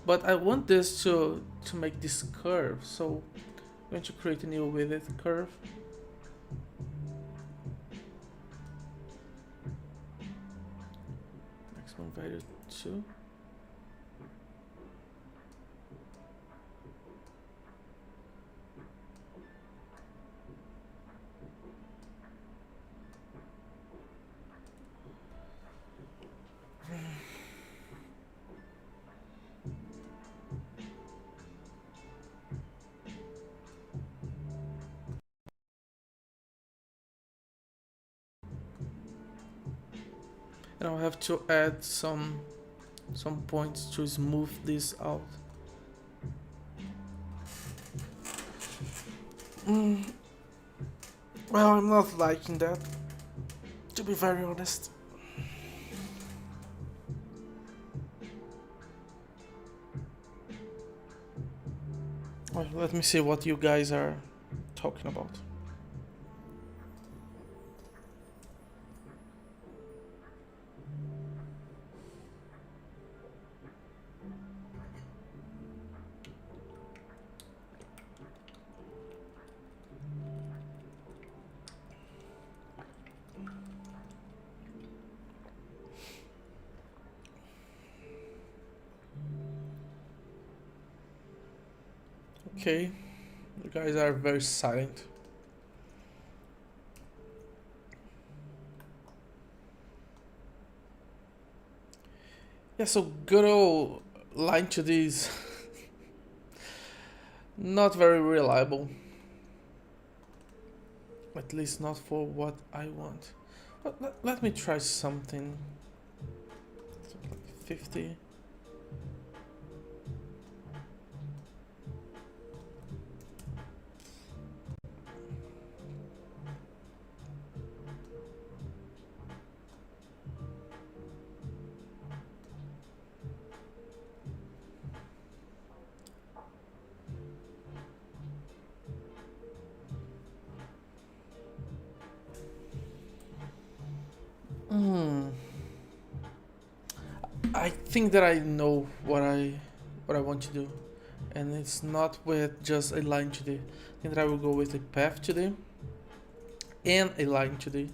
but I want this to make this curve. So I'm going to create a new width curve. Maximum value 2. And I'll have to add some points to smooth this out. Well, I'm not liking that, to be very honest. Well, let me see what you guys are talking about. Okay, you guys are very silent. Yeah, so Godot line to these not very reliable. At least not for what I want. But let me try something. Something like 50. I think that I know what I want to do, and it's not with just a line today. I think that I will go with a path today and a line today.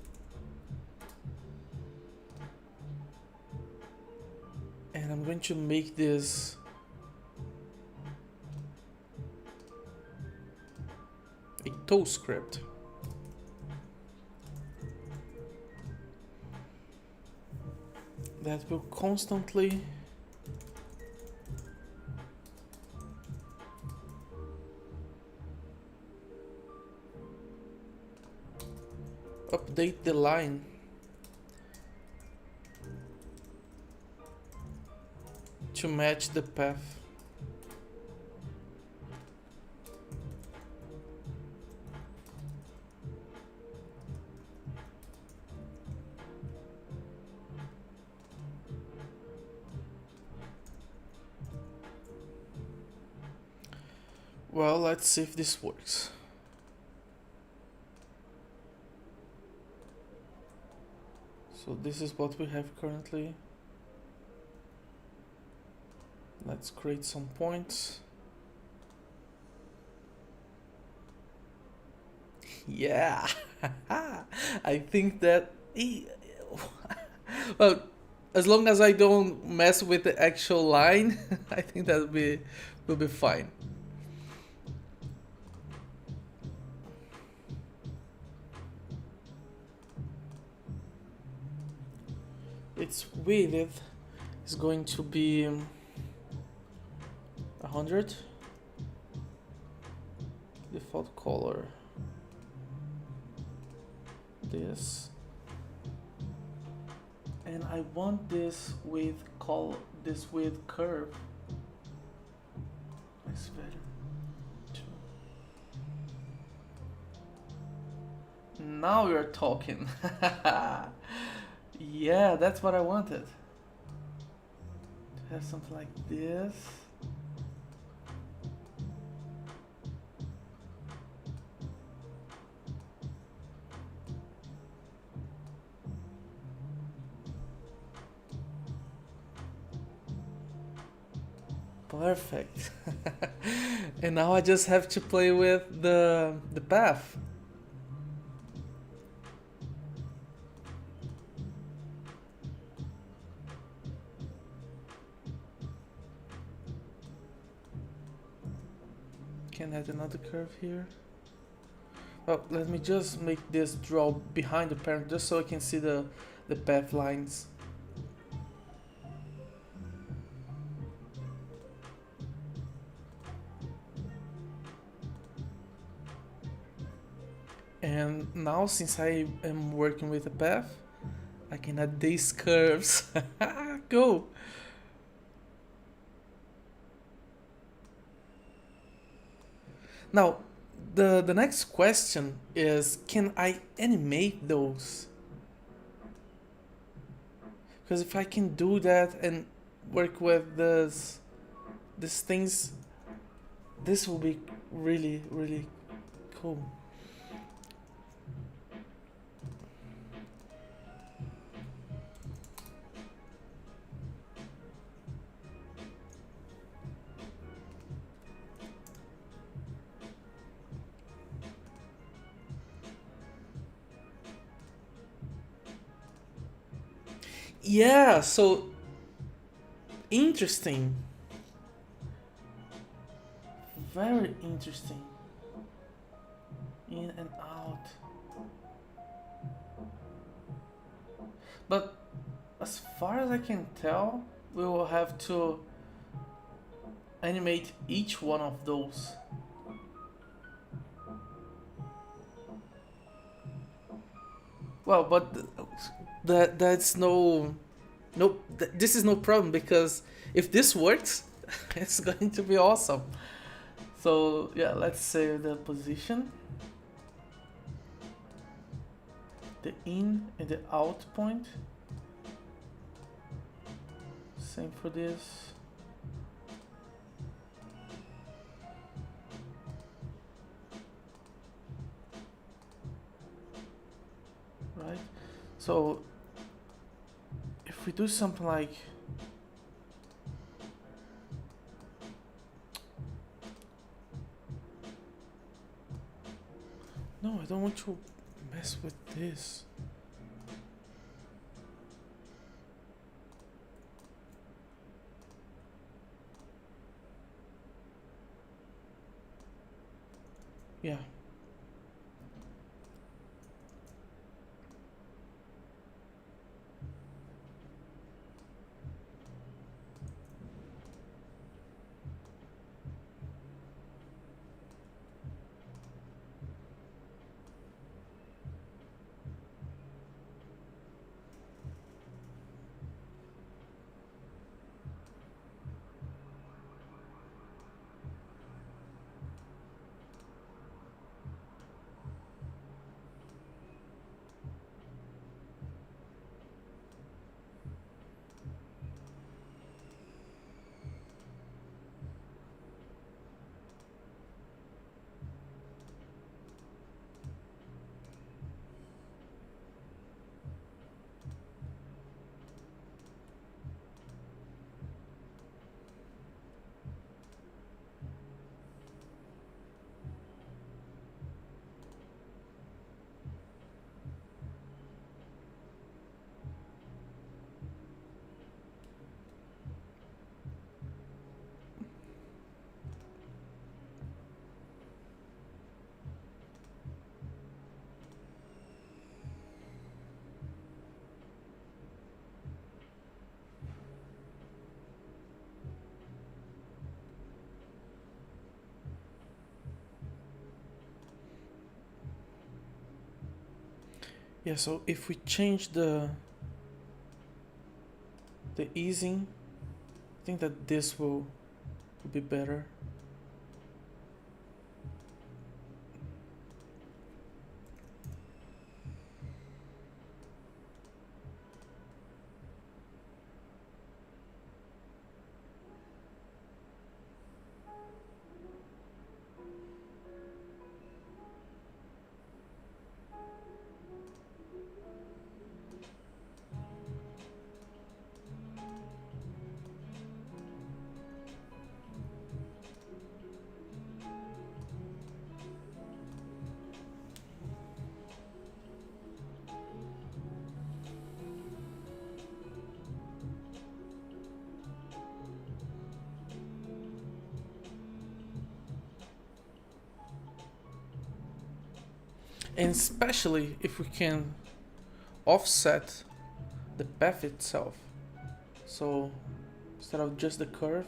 And I'm going to make this a toe script. That will constantly update the line to match the path. Well, let's see if this works. So this is what we have currently. Let's create some points. Yeah, I think that well, as long as I don't mess with the actual line, I think that will be fine. Its width is going to be 100. Default color. This. And I want this with curve. That's better. Now you're talking. Yeah, that's what I wanted. To have something like this. Perfect. And now I just have to play with the path. Can add another curve here. Well, let me just make this draw behind the parent just so I can see the path lines. And now, since I am working with a path, I can add these curves. Go! Now, the next question is, can I animate those? Because if I can do that and work with these things, this will be really, really cool. Yeah, so interesting. Very interesting. In and out. But as far as I can tell, we will have to animate each one of those. Well, but that's this is no problem, because if this works, it's going to be awesome. So yeah, let's save the position, the in and the out point. Same for this. Right? So if we do something like no, I don't want to mess with this. Yeah. Yeah, so if we change the easing, I think that this will be better. And especially if we can offset the path itself. So instead of just the curve,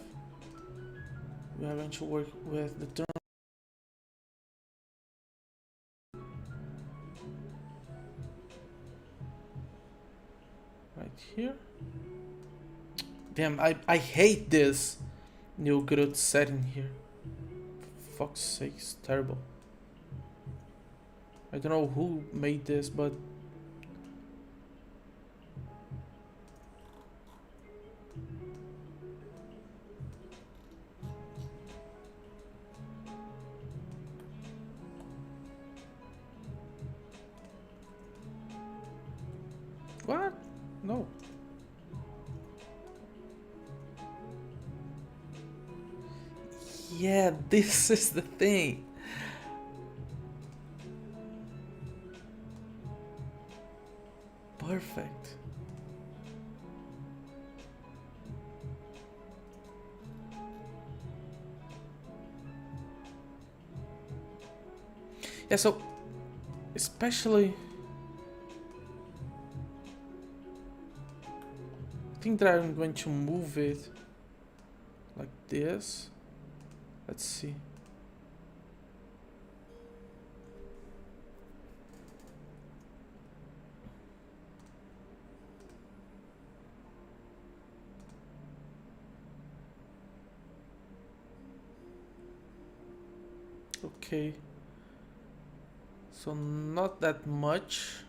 we are going to work with the turn right here. Damn, I hate this new Godot setting here. For fuck's sake, it's terrible. I don't know who made this, but what? No. Yeah, this is the thing. Perfect. Yeah, so especially I think that I'm going to move it like this. Let's see. Okay. So not that much.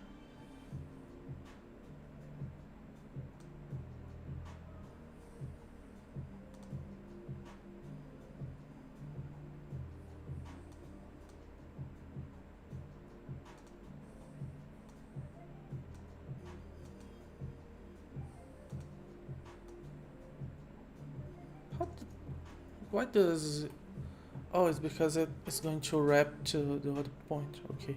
How d why does... Oh, it's because it's going to wrap to the other point. Okay.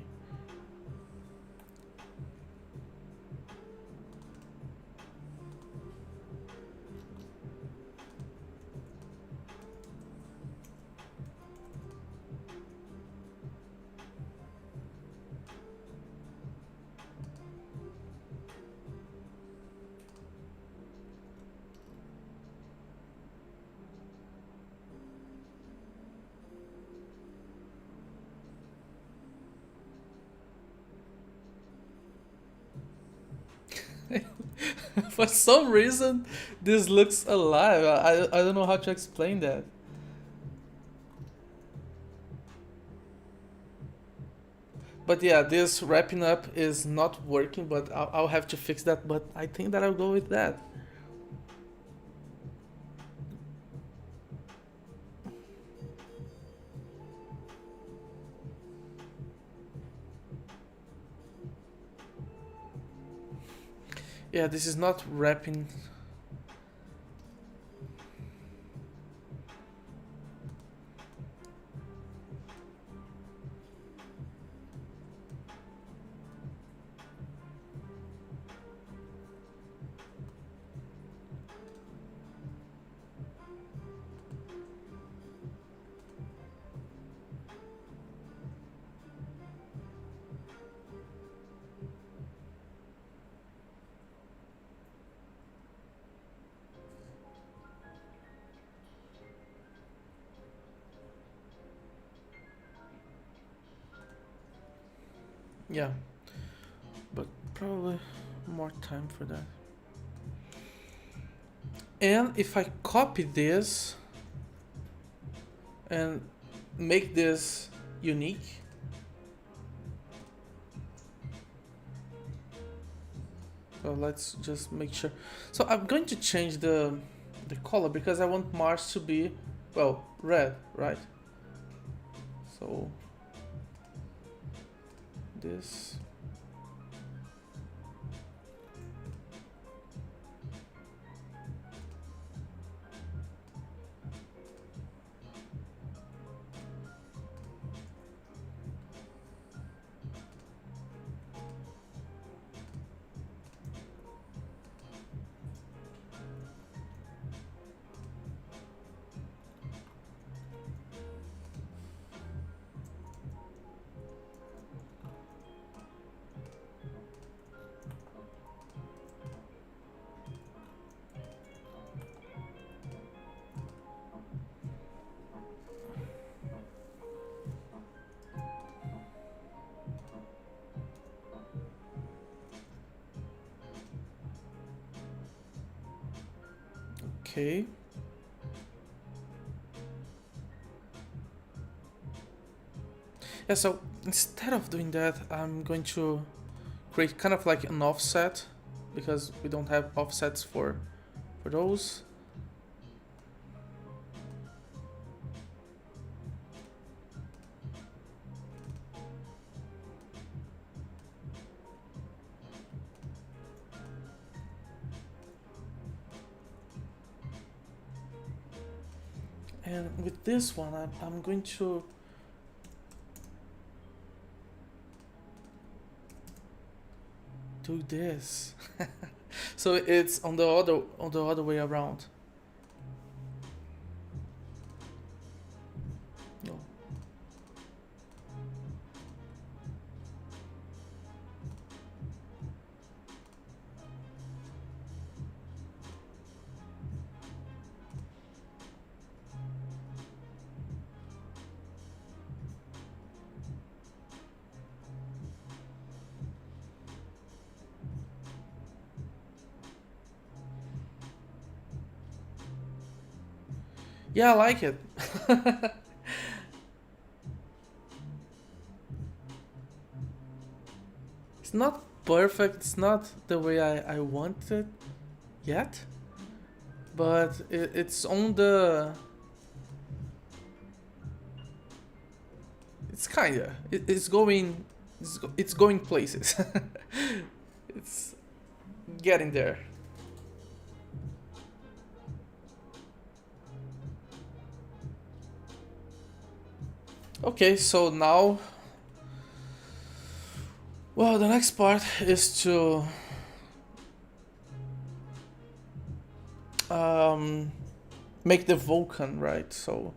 For some reason, this looks alive. I don't know how to explain that. But yeah, this wrapping up is not working, but I'll have to fix that. But I think that I'll go with that. Yeah, this is not wrapping. Yeah, but probably more time for that. And if I copy this and make this unique, so let's just make sure. So I'm going to change the color because I want Mars to be, well, red, right? So this. Okay. Yeah, so instead of doing that, I'm going to create kind of like an offset because we don't have offsets for those. And with this one, I'm going to do this. So it's on the other way around. No. Yeah, I like it. It's not perfect, it's not the way I want it yet, but it's on the... It's kinda. It's going... It's going places. It's getting there. Okay, so now... Well, the next part is to... make the volcano, right? So...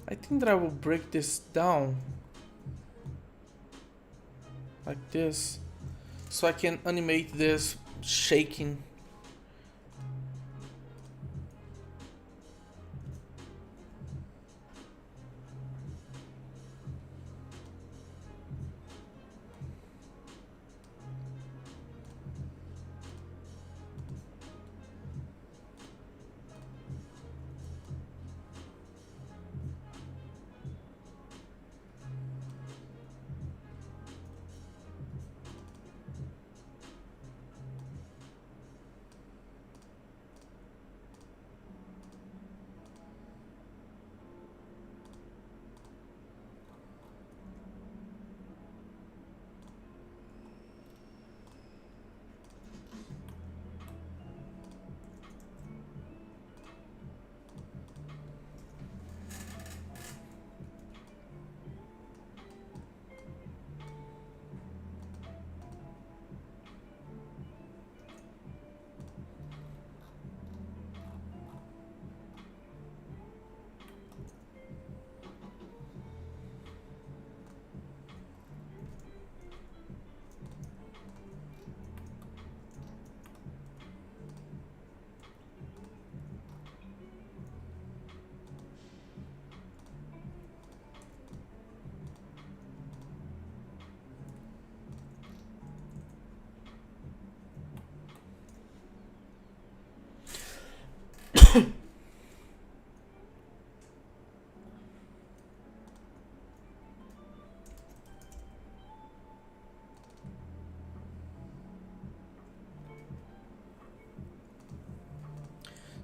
I think that I will break this down like this, so I can animate this shaking.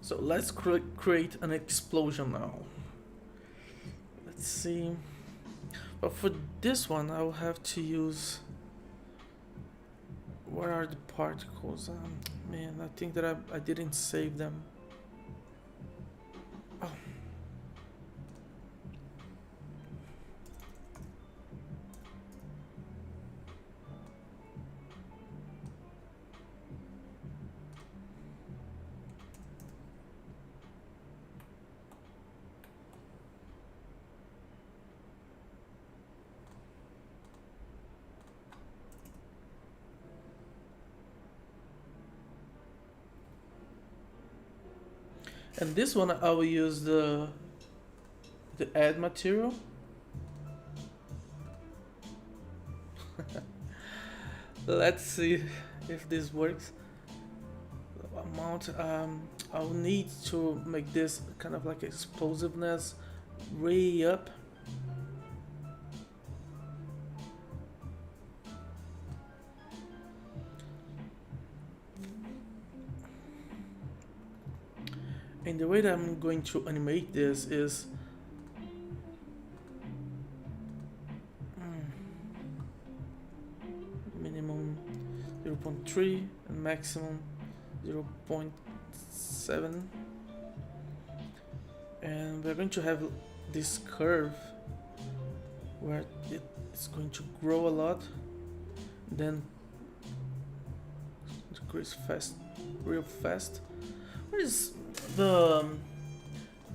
So let's create an explosion now. Let's see. But for this one, I will have to use... Where are the particles? Man, I think that I didn't save them. Oh. And this one I will use the add material. Let's see if this works. Amount I'll need to make this kind of like explosiveness way up. And the way that I'm going to animate this is minimum 0.3 and maximum 0.7, and we're going to have this curve where it's going to grow a lot, then decrease fast, real fast. Where is the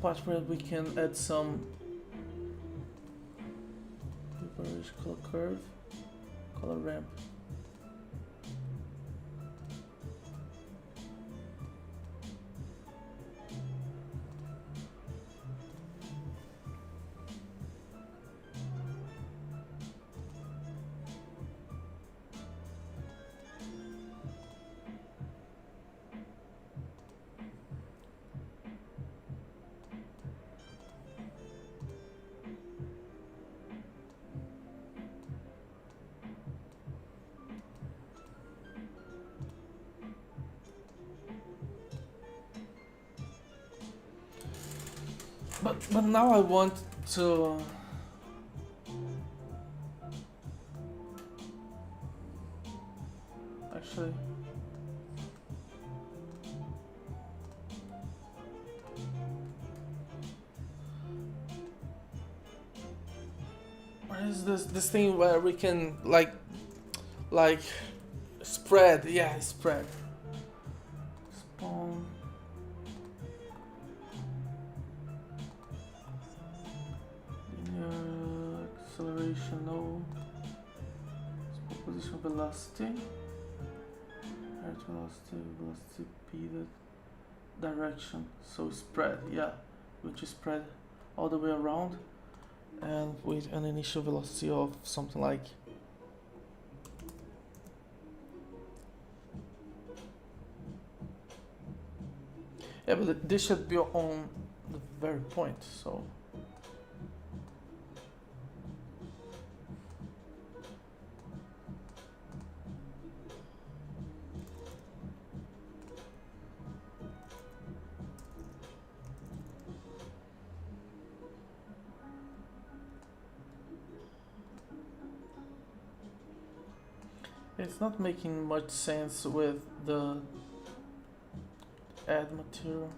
part where we can add some color curve, color ramp? But now I want to. Actually. What is this thing where we can like spread? Yeah, spread. Spawn. Linear acceleration, no. Spawn position velocity. Earth velocity, velocity p direction. So spread, yeah. Which is spread all the way around and with an initial velocity of something like yeah, but this should be on the very point, so it's not making much sense with the add material.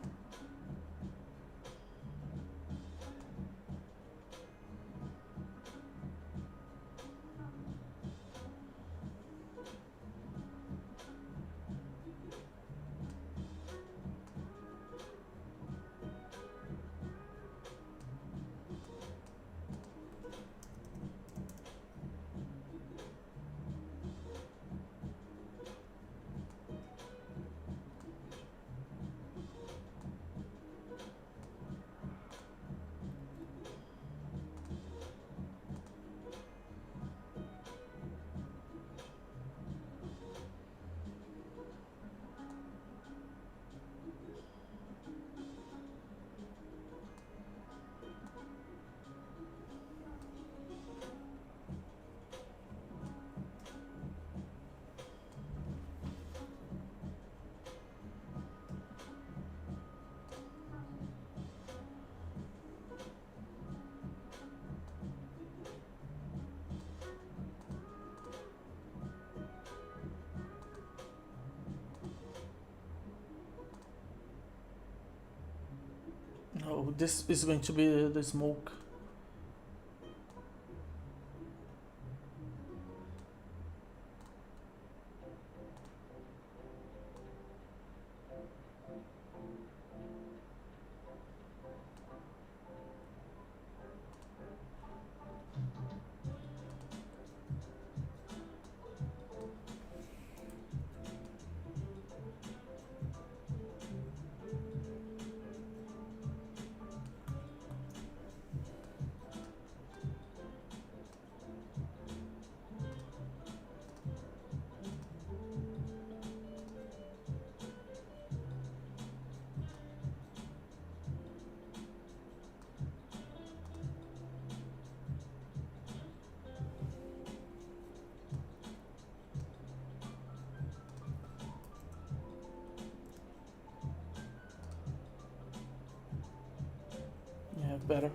No, this is going to be the smoke. Yeah, better.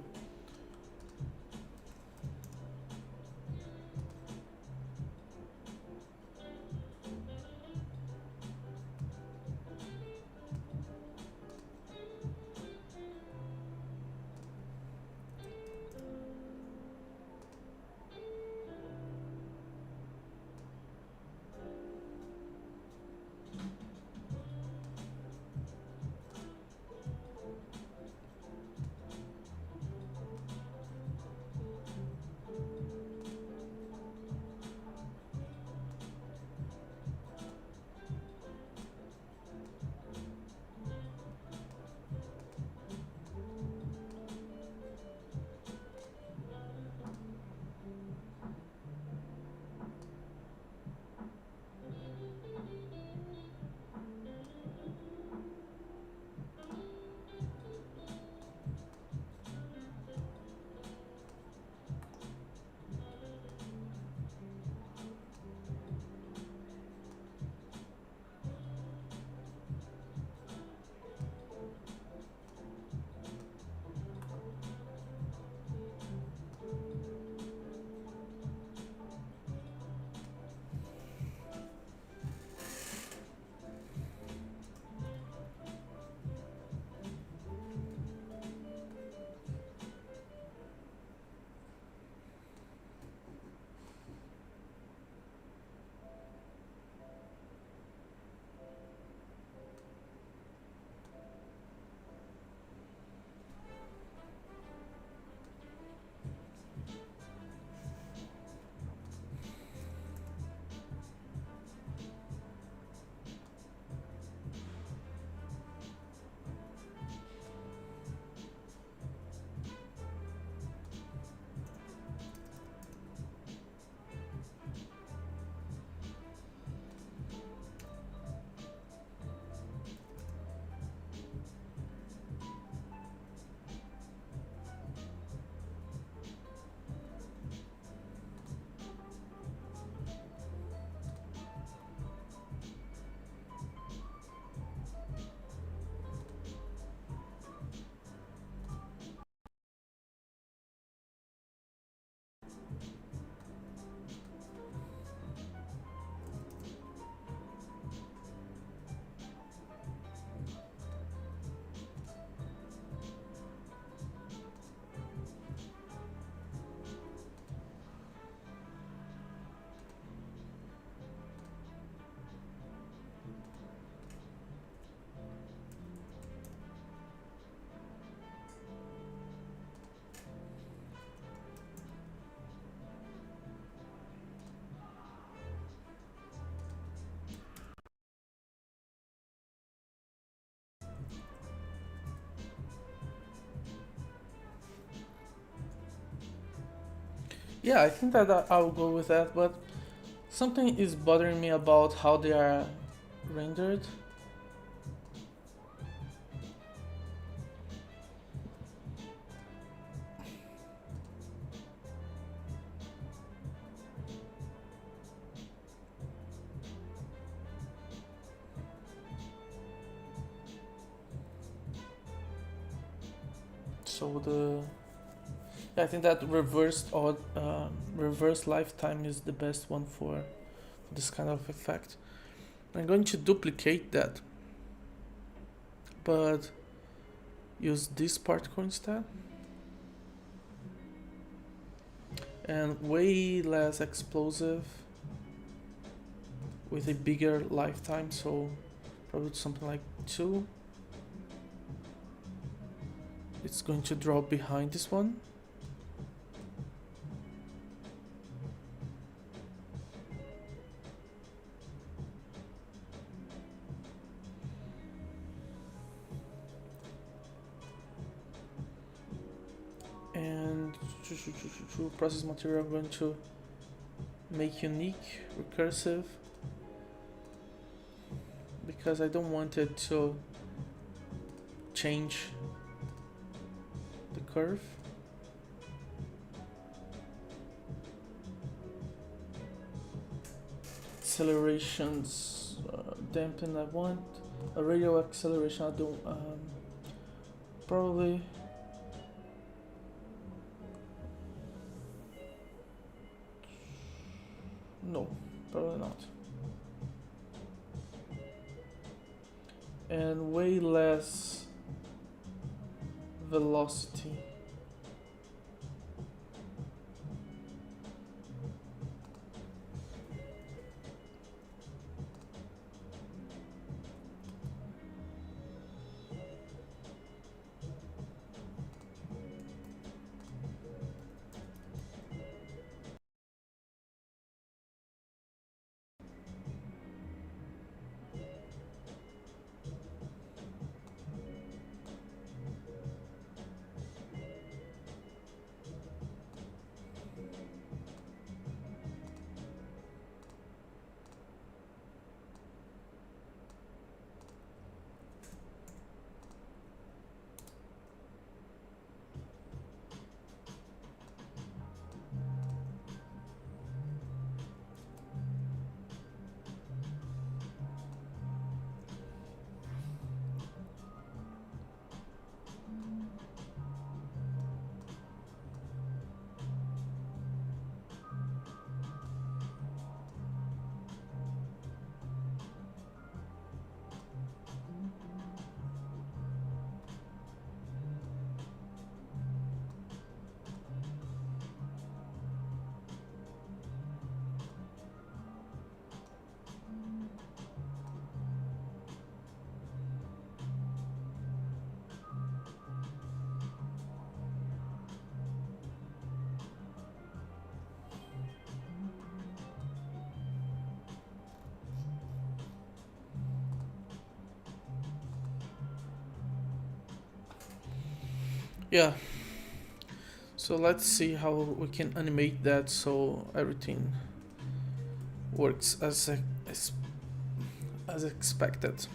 Yeah, I think that I'll go with that, but something is bothering me about how they are rendered. So I think that reverse lifetime is the best one for this kind of effect. I'm going to duplicate that, but use this particle instead, and way less explosive with a bigger lifetime. So probably something like 2. It's going to drop behind this one. And process material, I'm going to make unique, recursive, because I don't want it to change the curve. Accelerations, dampen I want. A radial acceleration I don't, probably no, probably not. And way less velocity. Yeah, so let's see how we can animate that so everything works as expected.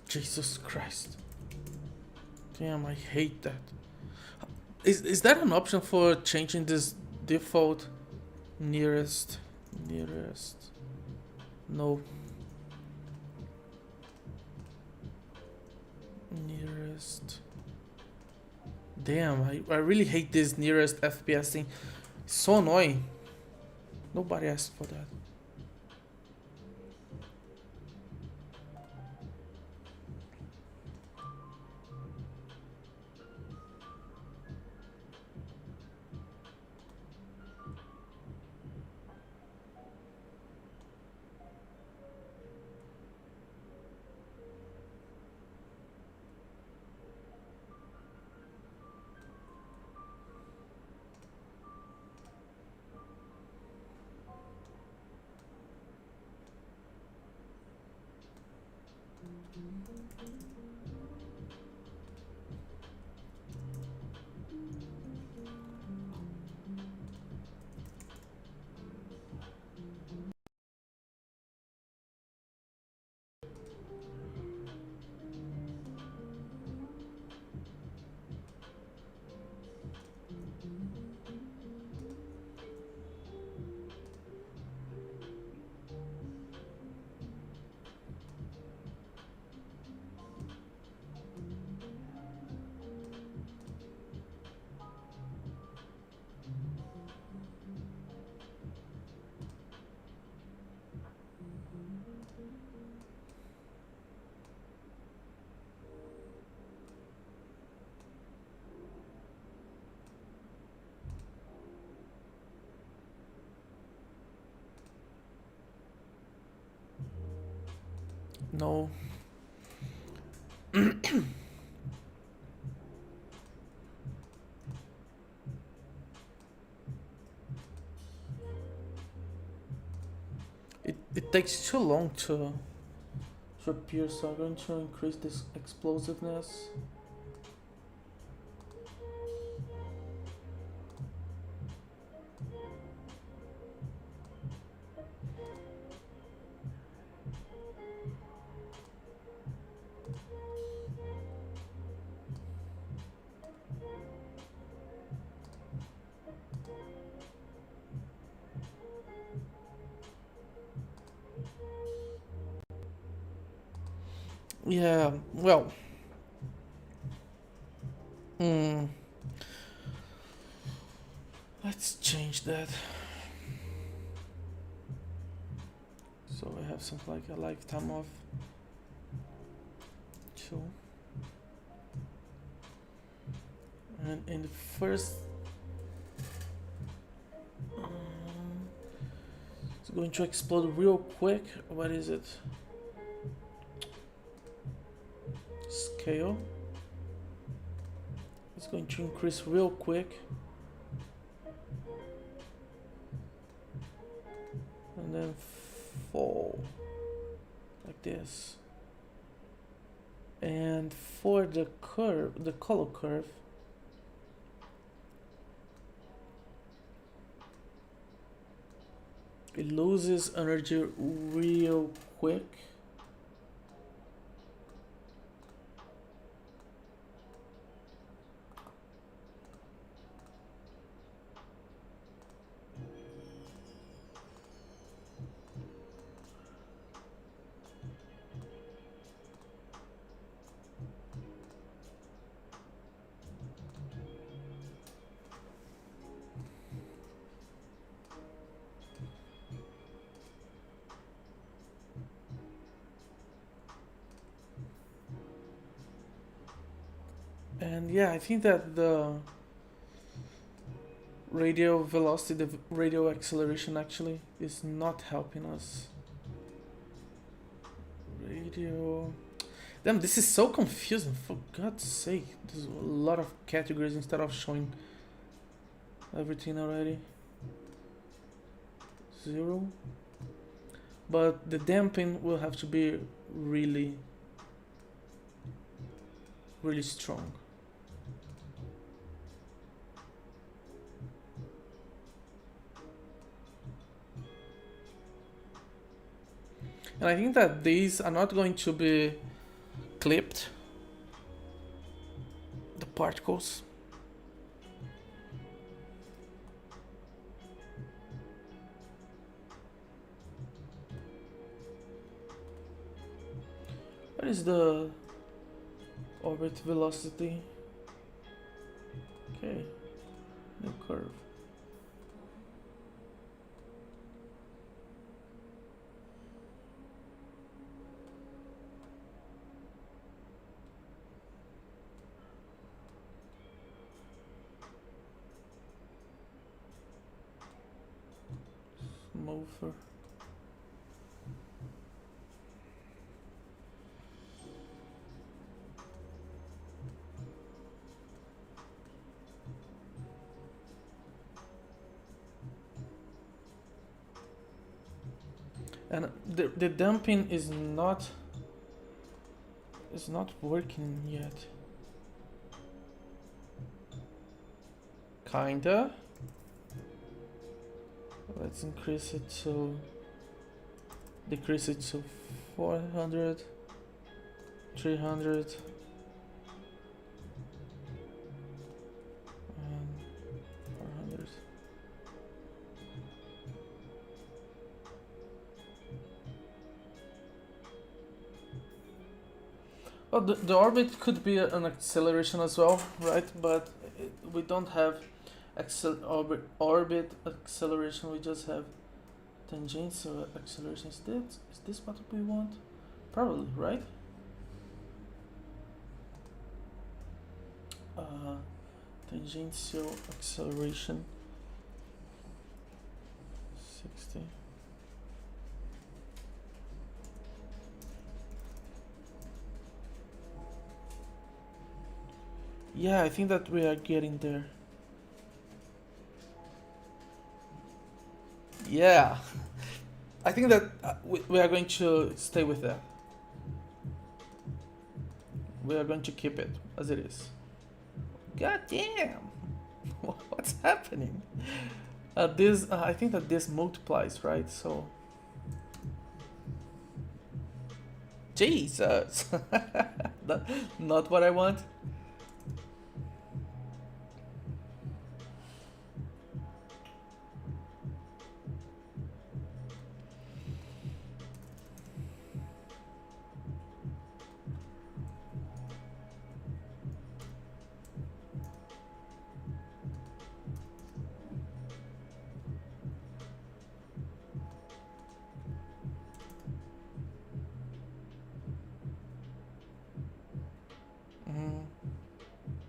Jesus Christ. Damn, I hate that. Is that an option for changing this default nearest? No. Nearest. Damn, I really hate this nearest FPS thing. It's so annoying. Nobody asked for that. No. It takes too long to appear, so I'm going to increase this explosiveness. Yeah, well, mm, let's change that. So I have something like a lifetime of 2. And in the first, it's going to explode real quick. What is it? Scale. It's going to increase real quick. And then fall. Like this. And for the curve, the color curve, it loses energy real quick. And yeah, I think that the radio velocity, the radio acceleration actually is not helping us. Radio. Damn, this is so confusing, for God's sake. There's a lot of categories instead of showing everything already. 0. But the damping will have to be really, really strong. And I think that these are not going to be clipped, the particles. What is the orbit velocity? Okay, new curve. Mover. And the damping is not is not working yet. Kinda. Let's increase it to, decrease it to 400, 300, and 400. Well, the orbit could be an acceleration as well, right? But we don't have orbit acceleration. We just have tangential acceleration. Is this what we want? Probably, right? Tangential acceleration 60. Yeah, I think that we are getting there. Yeah, I think that we are going to stay with that. We are going to keep it as it is. God damn! What's happening? This I think that this multiplies, right? So Jesus, not what I want.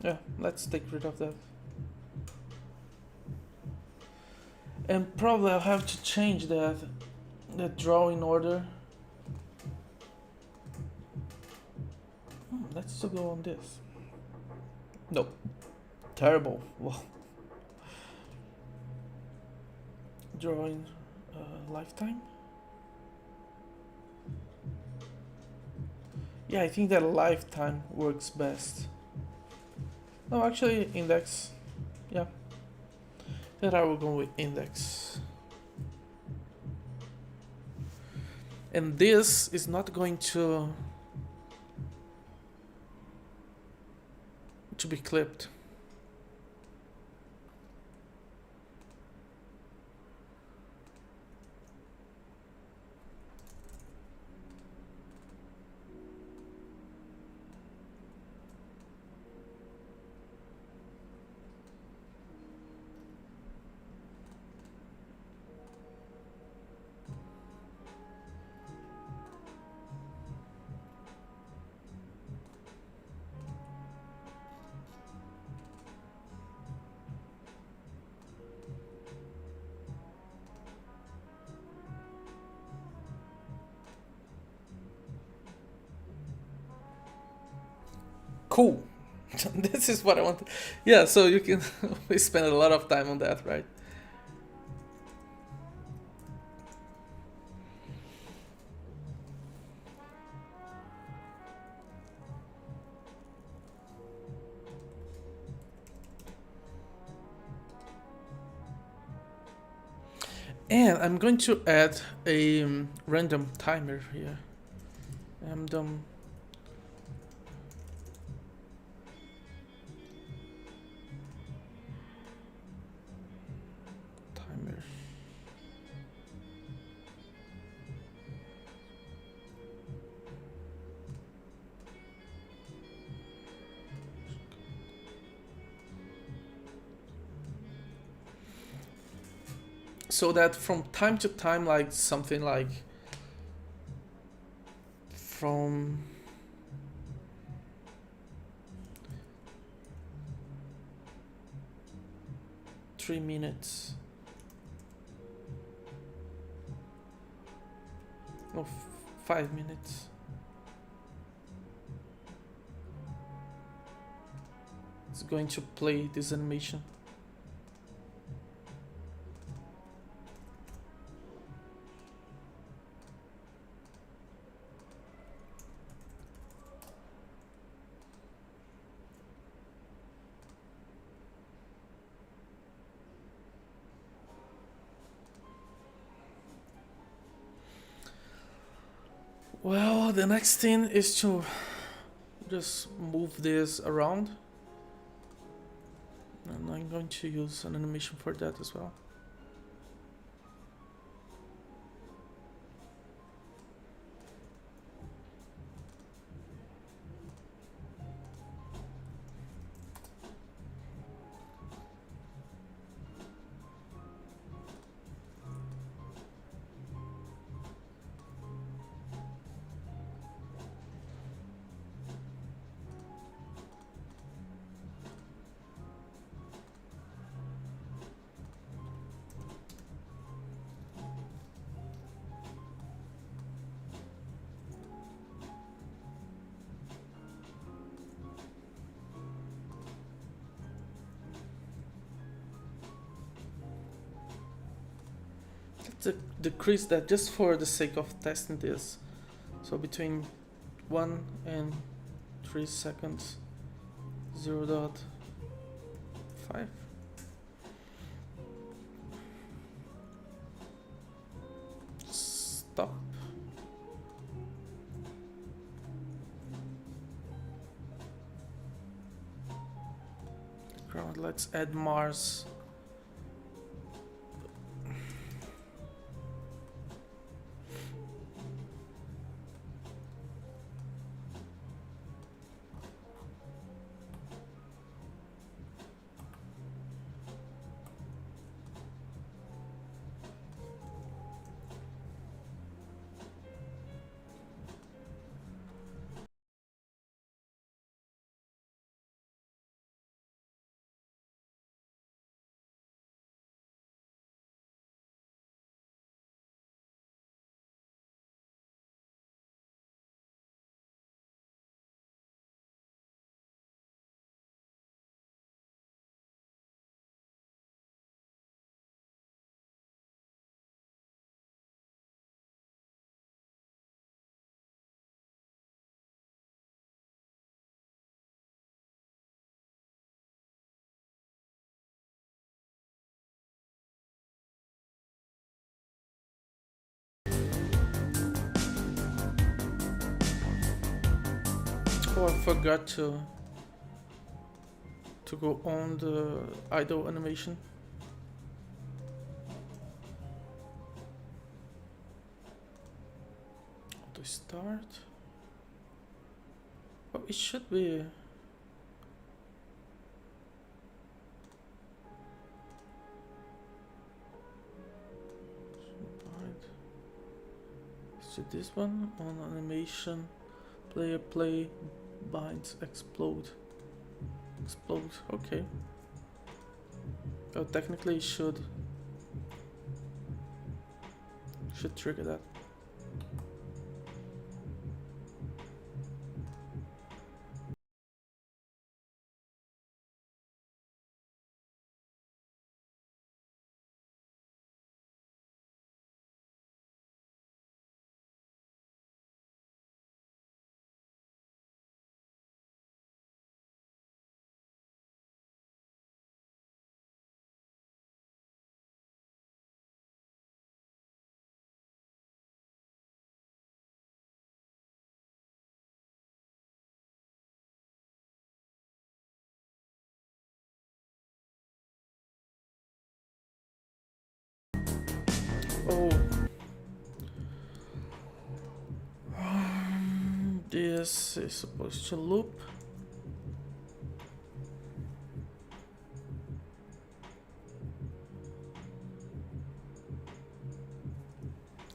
Yeah, let's take rid of that. And probably I'll have to change that drawing order. Let's still go on this. No. Terrible. Well, drawing lifetime. Yeah, I think that lifetime works best. No, actually, index. Yeah. Then I will go with index. And this is not going to be clipped. Cool. This is what I want. Yeah, so you can we spend a lot of time on that, right? And I'm going to add a random timer here. Random timer. So that from time to time, like something like from three minutes. No, 5 minutes. It's going to play this animation. Well, the next thing is to just move this around. And I'm going to use an animation for that as well. Let's decrease that just for the sake of testing this. So between 1 and 3 seconds, 0.5. Stop. Ground, let's add Mars. Oh, I forgot to go on the idle animation. To start. Oh, it should be. So this one on animation, player play, binds, explode. Explode, okay. Oh, technically it should trigger that. Oh. This is supposed to loop.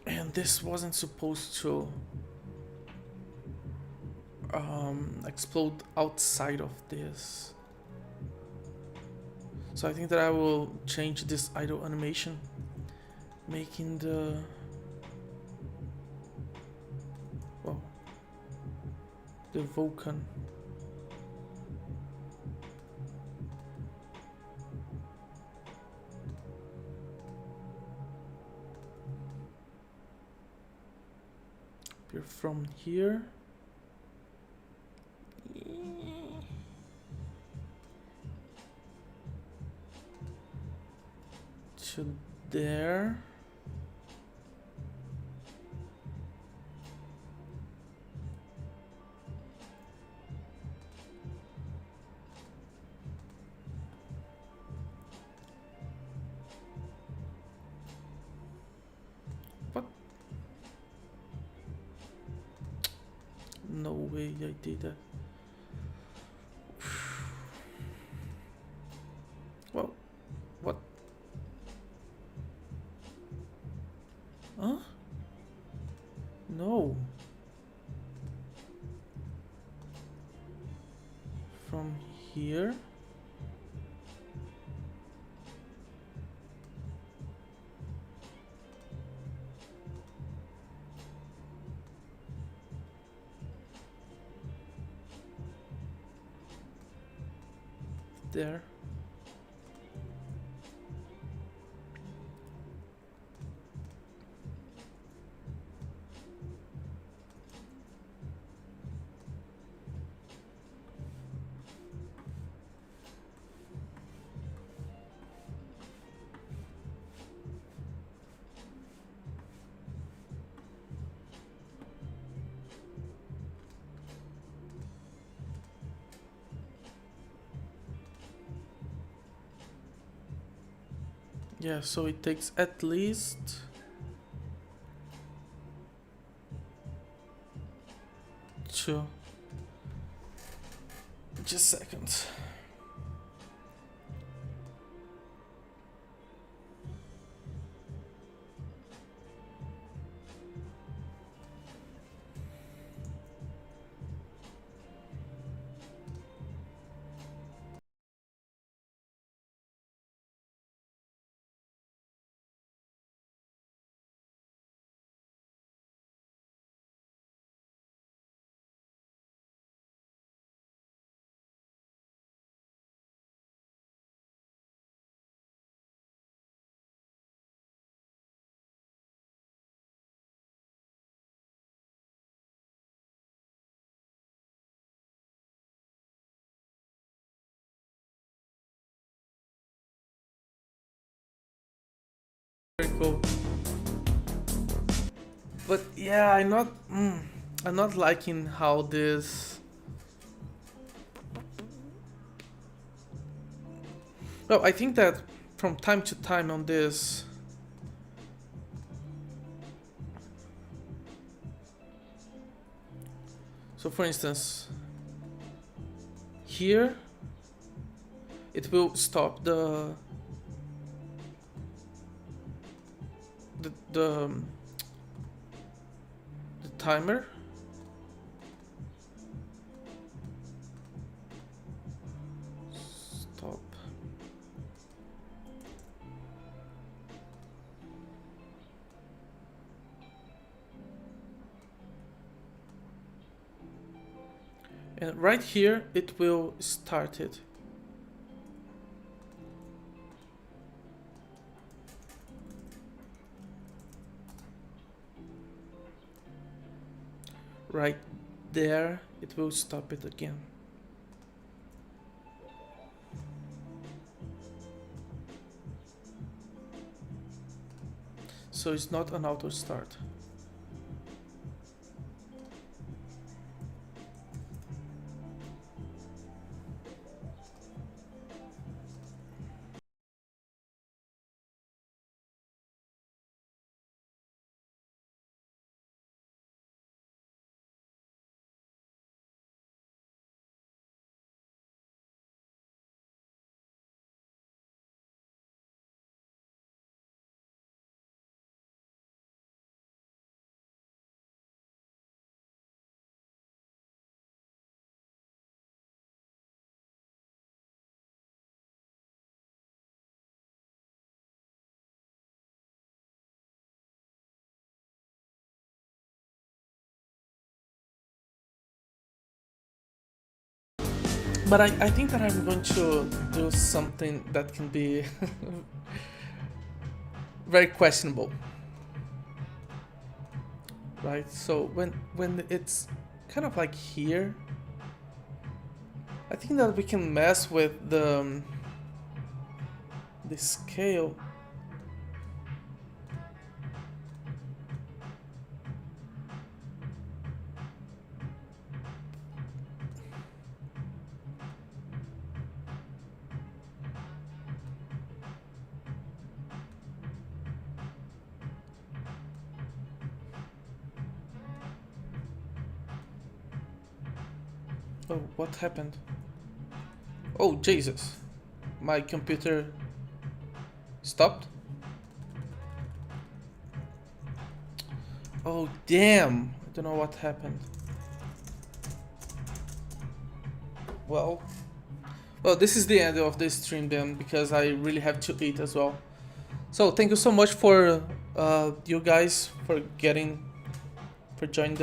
And this wasn't supposed to explode outside of this. So I think that I will change this idle animation, making the volcano. Appear from here. To there. No way I did that. Well, what? Huh? No. From here? There. Yeah, so it takes at least 2. Just seconds. Very cool. But yeah, I'm not liking how this. Well, I think that from time to time on this. So for instance, here it will stop the the the, the timer. Stop. And right here it will start it. Right there it will stop it again. So it's not an auto start. But I think that I'm going to do something that can be very questionable. Right? So when it's kind of like here, I think that we can mess with the scale. Oh, what happened? Oh, Jesus. My computer stopped? Oh, damn. I don't know what happened. Well, this is the end of this stream then, because I really have to eat as well. So thank you so much for you guys for joining